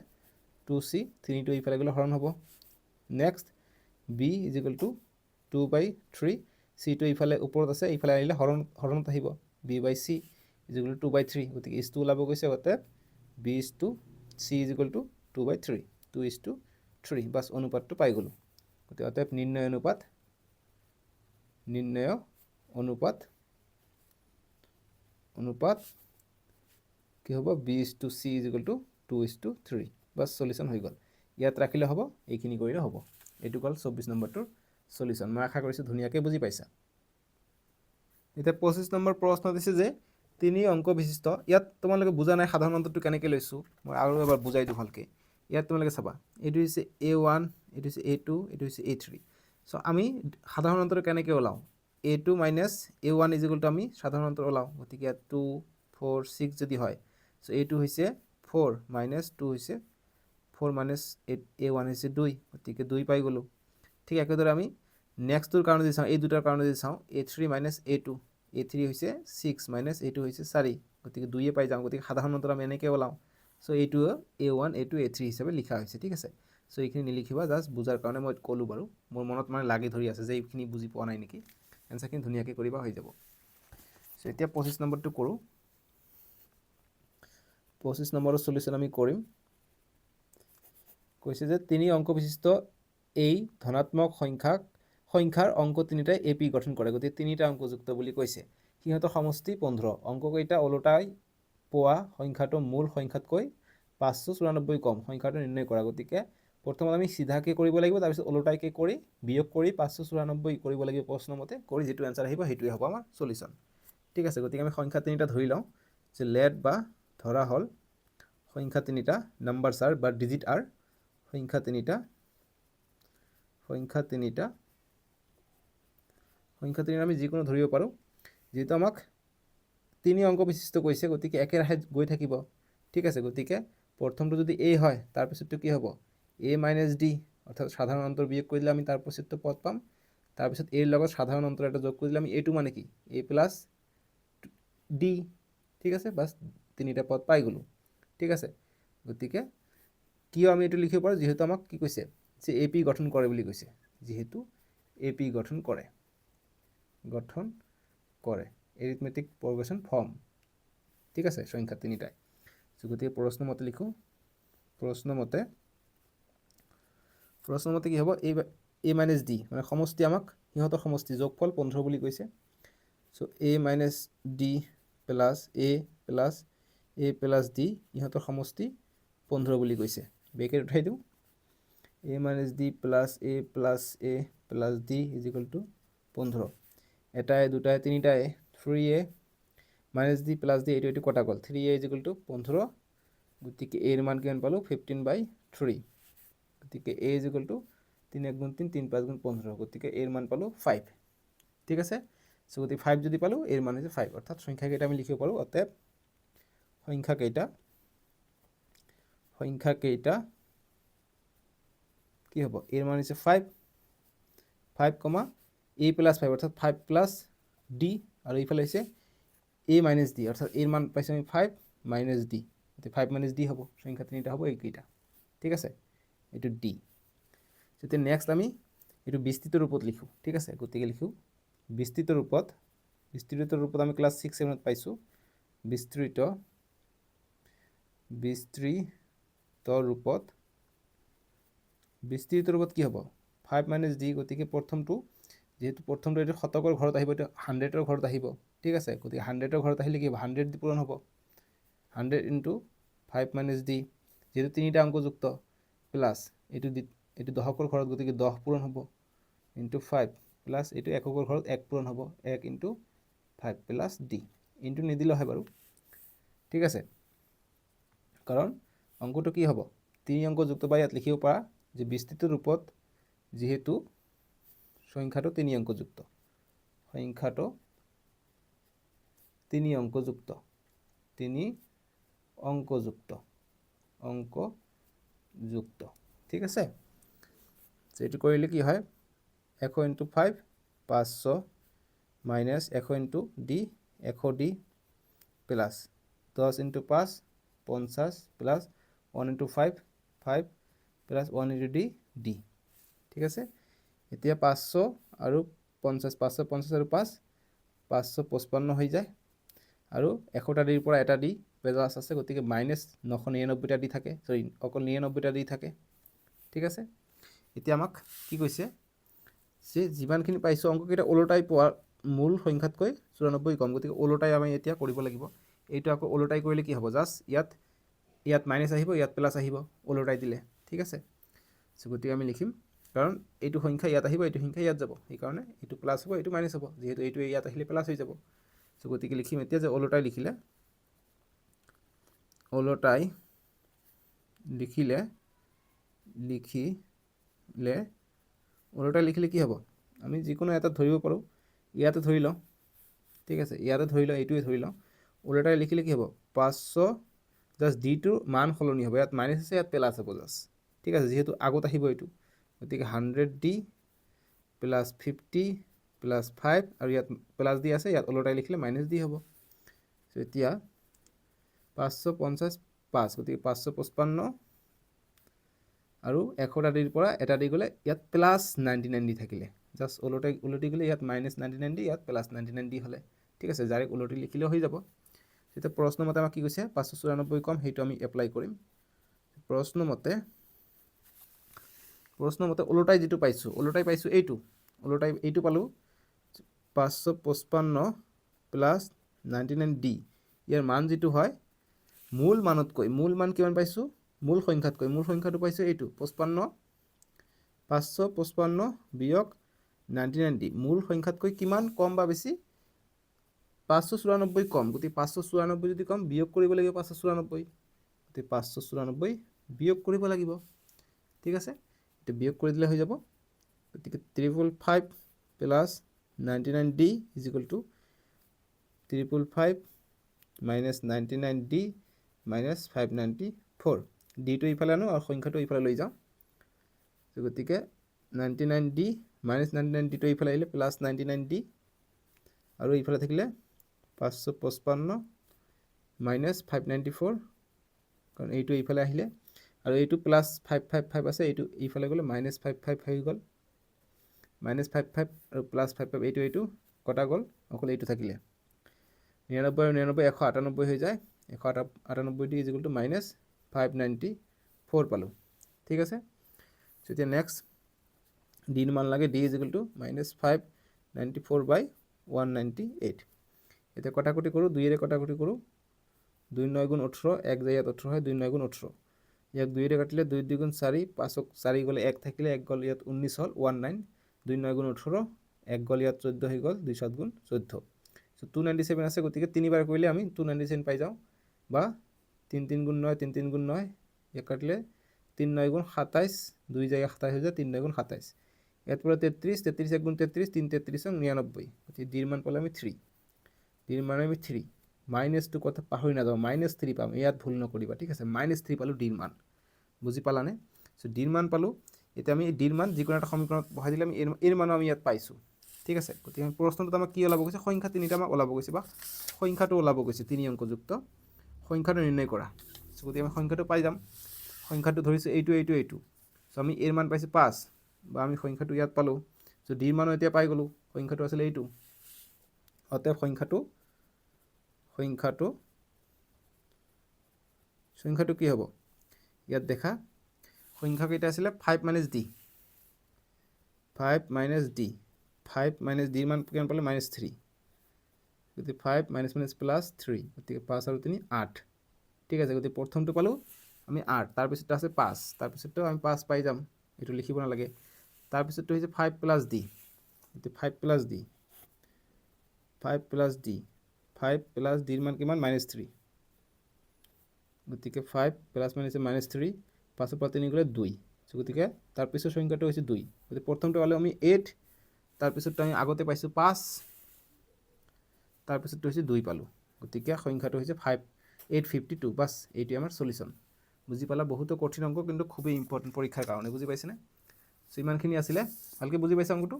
2c, 3টো এইফালে গ'লে হৰণ হ'ব। Next b is equal to 2/3, চিটো ইফালে ওপৰত আছে, ইফালে আহিলে হৰণত আহিব, b/c ইজ ইকুৱেল টু 2/3, গতিকে ইজটো ওলাব গৈছে, অৰ্থাৎ b is to c is equal to 2/3, 2:3, বাছ অনুপাতটো পাই গ'লোঁ। গতিকে অতএৱ নিৰ্ণয় অনুপাত কি হ'ব, b is to c is equal to 2:3, বাছ সলিউশ্যন হৈ গ'ল। ইয়াত ৰাখিলে হ'ব, এইখিনি কৰিলে হ'ব। এইটো হ'ল 24 নম্বৰটোৰ সলিউশ্যন। মই আশা কৰিছোঁ ধুনীয়াকৈ বুজি পাইছা। এতিয়া 25 নম্বৰ প্ৰশ্ন দিছে যে 3 অংক বিশিষ্ট, ইয়াত তোমালোকে বুজা নাই সাধাৰণ অন্তৰটো কেনেকৈ লৈছোঁ, মই আৰু এবাৰ বুজাই দিওঁ ভালকৈ। ইয়াত তোমালোকে চাবা, এইটো হৈছে a1, এইটো হৈছে a2, এইটো হৈছে a3। চ' আমি সাধাৰণ অন্তৰ কেনেকৈ ওলাওঁ, a2 - a1 is equal to আমি সাধাৰণ অন্তৰ ওলাওঁ, গতিকে ইয়াত 2 4 6 যদি হয়, চ' a2 হৈছে 4 - 2 হৈছে 4 - a1 হৈছে 2, গতিকে 2 পাই গ'লোঁ। ঠিক একেদৰে আমি নেক্সটটোৰ কাৰণে যদি চাওঁ, এই দুটাৰ কাৰণে যদি চাওঁ, a3 - a2, a3 হৈছে 6 - a2 হৈছে 4, গতিকে 2 পাই যাওঁ, গতিকে সাধাৰণতে আমি এনেকৈ ওলাওঁ। চ' এইটো A1 এইটো A3 হিচাপে লিখা হৈছে, ঠিক আছে। চ' এইখিনি নিলিখিবা, জাষ্ট বুজাৰ কাৰণে মই ক'লোঁ বাৰু, মোৰ মনত মানে লাগি ধৰি আছে যে এইখিনি বুজি পোৱা নাই নেকি। এনচাৰখিনি ধুনীয়াকৈ কৰিবা, হৈ যাব। চ' এতিয়া 25 নম্বৰটো কৰোঁ। 25 নম্বৰৰ চলিউশ্যন আমি কৰিম। কৈছে যে 3 অংক বিশিষ্ট এই ধনাত্মক সংখ্যাৰ অংক তিনিটাই AP গঠন কৰে, গতিকে 3টা অংকযুক্ত বুলি কৈছে। সিহঁতৰ সমষ্টি 15। অংককেইটা ওলোটাই পোৱা সংখ্যাটো মূল সংখ্যাতকৈ 594 কম সংখ্যাটো নিৰ্ণয় কৰা। গতিকে প্ৰথমত আমি চিধাকৈ কৰিব লাগিব, তাৰপিছত ওলোটাইকৈ কৰি বিয়োগ কৰি 594 কৰিব লাগিব প্ৰশ্নমতে, কৰি যিটো এনচাৰ আহিব সেইটোৱে হ'ব আমাৰ চলিউশ্যন, ঠিক আছে। গতিকে আমি সংখ্যা তিনিটা ধৰি লওঁ, যে লেট বা ধৰা হ'ল সংখ্যা তিনিটা, নাম্বাৰছ আৰ বা ডিজিট আৰ, সংখ্যা তিনিটা আমি যিকোনো ধৰিব পাৰোঁ। যিহেতু আমাক 3 অংক বিশিষ্ট কৈছে, গতিকে একেৰাহে গৈ থাকিব, ঠিক আছে। গতিকে প্ৰথমটো যদি A হয়, তাৰপিছতটো কি হ'ব A মাইনাছ D, অৰ্থাৎ সাধাৰণ অন্তৰ বিয়োগ কৰিলে আমি তাৰপিছতটো পদ পাম। তাৰপিছত A লগত সাধাৰণ অন্তৰ এটা যোগ কৰিলে আমি এইটো মানে কি A প্লাছ D, ঠিক আছে। বাছ 3টা পদ পাই গ'লোঁ, ঠিক আছে। গতিকে কিয় আমি এইটো লিখিব পাৰোঁ, যিহেতু আমাক কি কৈছে যে AP গঠন কৰে বুলি কৈছে, যিহেতু AP গঠন কৰে এৰিথমেটিক প্ৰগ্ৰেশ্যন ফৰ্ম, ঠিক আছে, সংখ্যা তিনিটাই। গতিকে প্ৰশ্নমতে লিখোঁ, প্ৰশ্নমতে কি হ'ব A মাইনাছ D, মানে সমষ্টি আমাক সিহঁতৰ সমষ্টি যোগফল 15 বুলি কৈছে। চ' A minus D plus A plus D ইহঁতৰ সমষ্টি 15 বুলি কৈছে। ব্ৰেকেট উঠাই দিওঁ, A minus D plus A plus D is equal two 15। এটাই দুটাই তিনিটাই 3A minus D plus D এইটো কটা গ'ল, 3A ইজ ইকুৱেল টু 15। গতিকে এৰ মান কিমান পালোঁ 15/3। গতিকে A ইজ ইকুৱেল টু 3 × 3 3 × 5 × 15, গতিকে এৰ মান পালোঁ 5, ঠিক আছে। চ' গতিকে 5 যদি পালোঁ, এৰ মান হৈছে 5, অৰ্থাৎ সংখ্যাকেইটা আমি লিখিব পাৰোঁ। অতএব সংখ্যাকেইটা কি হ'ব, এৰ মান হৈছে 5, A প্লাছ 5 অৰ্থাৎ 5 প্লাছ D, আৰু এইফালে হৈছে A মাইনাছ D, অৰ্থাৎ এৰ মান পাইছোঁ আমি 5 মাইনাছ D, গতিকে 5 মাইনাছ D হ'ব, সংখ্যা তিনিটা হ'ব এইকেইটা, ঠিক আছে। এইটো D। তেতিয়া নেক্সট আমি এইটো বিস্তৃত ৰূপত লিখোঁ, ঠিক আছে। গতিকে লিখোঁ বিস্তৃত ৰূপত আমি ক্লাছ 6-7 পাইছোঁ। বিস্তৃত ৰূপত কি হ'ব 5 মাইনাছ D, গতিকে প্ৰথমটো যিহেতু প্ৰথমটো এইটো শতকৰ ঘৰত আহিব, এইটো 100ৰ ঘৰত আহিব, ঠিক আছে। গতিকে 100ৰ ঘৰত আহিলে কি হ'ব 100 দি পূৰণ হ'ব, 100 × 5 মাইনাছ D, যিহেতু 3টা অংকযুক্ত, প্লাছ এইটো দশকৰ ঘৰত, গতিকে 10 পূৰণ হ'ব, ইনটু 5 প্লাছ এইটো এককৰ ঘৰত 1 পূৰণ হ'ব, 1 × 5 প্লাছ D, ইনটু নিদিলে হয় বাৰু, ঠিক আছে। কাৰণ অংকটো কি হ'ব 3 অংকযুক্ত, বা ইয়াত লিখিব পাৰা যে বিস্তৃত ৰূপত যিহেতু সংখ্যাটো 3 অংকযুক্ত, ঠিক আছে। এইটো কৰিলে কি হয় 100 × 5 500 minus 100 × D 100D plus 10 × 5 50 plus 1 × 5 5 plus 1 × D, ঠিক আছে। এতিয়া 500 আৰু 50, 550 আৰু 5 555 হৈ যায়, আৰু 100টা ডিৰ পৰা এটা দি প্লাছ আছে, গতিকে মাইনাছ 999টা দি থাকে, অকল 99টা দি থাকে, ঠিক আছে। এতিয়া আমাক কি কৈছে যে যিমানখিনি পাইছোঁ অংককেইটা ওলোটাই পোৱা মূল সংখ্যাতকৈ 94 কম, গতিকে ওলোটাই আমি এতিয়া কৰিব লাগিব। এইটো আকৌ ওলোটাই কৰিলে কি হ'ব, জাষ্ট ইয়াত মাইনাছ আহিব, ইয়াত প্লাছ আহিব ওলোটাই দিলে, ঠিক আছে। চ' গতিকে আমি লিখিম, কাৰণ এইটো সংখ্যা ইয়াত আহিব, এইটো সংখ্যা ইয়াত যাব, সেইকাৰণে এইটো প্লাছ হ'ব, এইটো মাইনাছ হ'ব, যিহেতু এইটো ইয়াত আহিলে প্লাছ হৈ যাব। চ' গতিকে লিখিম এতিয়া যে ওলোটাই লিখিলে কি হ'ব, আমি যিকোনো এটা ধৰিব পাৰোঁ, ইয়াতে ধৰি লওঁ, ঠিক আছে, ইয়াতে ধৰি লওঁ, এইটোৱে ধৰি লওঁ। ওলোটাই লিখিলে কি হ'ব 500, জাষ্ট ডিটোৰ মান সলনি হ'ব, ইয়াত মাইনাছ আছে, ইয়াত প্লাছ হ'ব জাষ্ট, ঠিক আছে, যিহেতু আগত আহিব এইটো, গতিকে 100D প্লাছ 50 প্লাছ 5, আৰু ইয়াত প্লাছ দি আছে, ইয়াত ওলোটাই লিখিলে মাইনাছ দি হ'ব। চ' এতিয়া 555 গতিকে 555 আৰু 100টা দিৰ পৰা এটা দি গ'লে ইয়াত প্লাছ 99 দি থাকিলে জাষ্ট উলটি গ'লে ইয়াত মাইনাছ 99 দি ইয়াত প্লাছ 99 দি হ'লে ঠিক আছে ডাইৰেক্ট উলটি লিখিলেও হৈ যাব তেতিয়া প্ৰশ্ন মতে আমাক কি কৈছে 594 কম সেইটো আমি এপ্লাই কৰিম প্ৰশ্ন মতে উলটাই যেটো পাইছো এইটো পালো 555 প্লাছ 99 ডি ইয়াৰ মান যেটো হয় মূল মান কিমান পাইছো মূল সংখ্যাটো পাইছো এইটো 555 বিয়োগ 99 ডি মূল সংখ্যাতকৈ কিমান কম বা বেছি 594 কম গতি 594 যদি কম বিয়োগ কৰিব লাগিব 594 গতি 594 বিয়োগ কৰিব লাগিব ঠিক আছে এটা বিয়োগ কৰি দিলে হৈ যাব গতিকে 355 plus 99d is equal to 355 minus 99d minus 594 d টো ইফালে আনো আৰু সংখ্যাটো ইফালে লৈ যাওঁ গতিকে 99d minus 99d টো ইফালে আহিলে প্লাছ 99d আৰু ইফালে থাকিলে 555 minus 594 কাৰণ এইটো ইফালে আহিলে আৰু এইটো প্লাছ 555 আছে এইটো ইফালে গ'লে মাইনাছ 555 হৈ গ'ল মাইনাছ 55 আৰু প্লাছ 55 এইটো কটা গ'ল অকল এইটো থাকিলে 99 আৰু 99 198 হৈ যায় 198 ইজ ইকুৱেল টু মাইনাছ 594 পালো ঠিক আছে তেতিয়া নেক্সট ডি মান লাগে D is equal two minus 594 বাই 198 এতিয়া কটাকটি কৰোঁ 2 এৰে কটাকটি কৰোঁ 2 9 গুণ 18 1 যায় ইয়াত 18 হয় 2 9 গুণ 18 ইয়াক 2 এৰে কাটিলে 2 2 গুণ 4 5 4 গ'লে 1 থাকিলে 1 গ'ল ইয়াত 19 হ'ল 19 2 9 গুণ 18 1 গ'ল ইয়াত 14 হৈ গ'ল 2 7 গুণ 14 সো 297 আছে গতিকে তিনিবাৰ কৰিলে আমি 297 পাই যাওঁ বা 3 3 গুণ 9 3 3 গুণ 9 ইয়াক কাটিলে 3 9 গুণ 27 2 যায় 27 হৈ যায় 3 9 গুণ 27 ইয়াত পৰা 33 33 1 গুণ 33 3 33 99 গতিকে ডিৰ মান পালে আমি 3 ডিৰ মান আমি 3 মাইনাস টু কথা পাহৰি নাযাওঁ মাইনাস 3 পাম ইয়াত ভুল নকৰিবা ঠিক আছে মাইনাস 3 পালো ডিৰ মান বুজি পালানে সো ডিৰ মান পালো এতিয়া আমি ডিৰ মান যিকোনো এটা সমীকৰণত বহাই দিলে আমি এৰ মান আমি ইয়াত পাইছো ঠিক আছে গতিকে প্ৰশ্নটোত আমাক কি ওলাব গৈছে সংখ্যা তিনিটা আমাক ওলাব গৈছে বা সংখ্যাটো ওলাব গৈছে তিনি অংকযুক্ত সংখ্যাটো নিৰ্ণয় কৰা সো গতিকে আমি সংখ্যাটো পাই যাম সংখ্যাটো ধৰিছো এইটো সো আমি এৰ মান পাইছো 5 বা আমি সংখ্যাটো ইয়াত পালো সো ডিৰ মান এতিয়া পাই গলো সংখ্যাটো আছিল এইটো অতএব সংখ্যাটো কি হ'ব ইয়াত দেখা সংখ্যা কেইটা আছিল 5 - d 5 - d 5 - d মান কিমান পালে -3 গতি 5 - প্লাস 3 গতি 5 আৰু 3 8 ঠিক আছে গতি প্ৰথমটো পালো আমি 8 তাৰ পিছটো আছে 5 তাৰ পিছটো আমি 5 পাই যাম এটো লিখিব না লাগে তাৰ পিছটো হৈছে 5 + d গতি 5 + d 5 + d 5 + d ৰ মান কিমান -3 গতিকে 5 প্লাস -3 5 পৰা 3 গ'লে 2 গতিকে তাৰ পিছৰ সংখ্যাটো হৈছে 2 গতিকে প্ৰথমটো পালে আমি 8 তাৰ পিছটো আমি আগতে পাইছো 5 তাৰ পিছটো হৈছে 2 পালো গতিকে সংখ্যাটো হৈছে 852 বাস এইটো আমাৰ সলিউশন বুজি পালা বহুত কঠিন অংক কিন্তু খুবই ইম্পৰ্টেন্ট পৰীক্ষাৰ কাৰণে বুজি পাইছনে সো ইমানখিনি আছিল ভালকে বুজি পাইছা অংকটো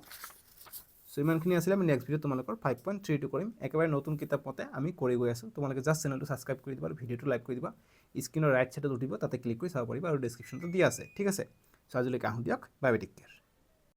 সো ইমানখিনি আছিল আমি নেক্সট ভিডিও তোমালোকৰ 5.32 কৰিম একেবাৰে নতুন কিতাপ মতে আমি কৰি গৈ আছো তোমালোকে জাস্ট চেনেলটো সাবস্ক্ৰাইব কৰি দিবা আৰু ভিডিওটো লাইক কৰি দিবা স্ক্ৰিনৰ ৰাইট সাইডত উঠিব তাতে ক্লিক কৰি চাব পাৰিবা আৰু ডেসক্ৰিপচনটো দিয়া আছে ঠিক আছে সো আজিলৈকে আহো দিয়ক বাই বাই টেক কেয়াৰ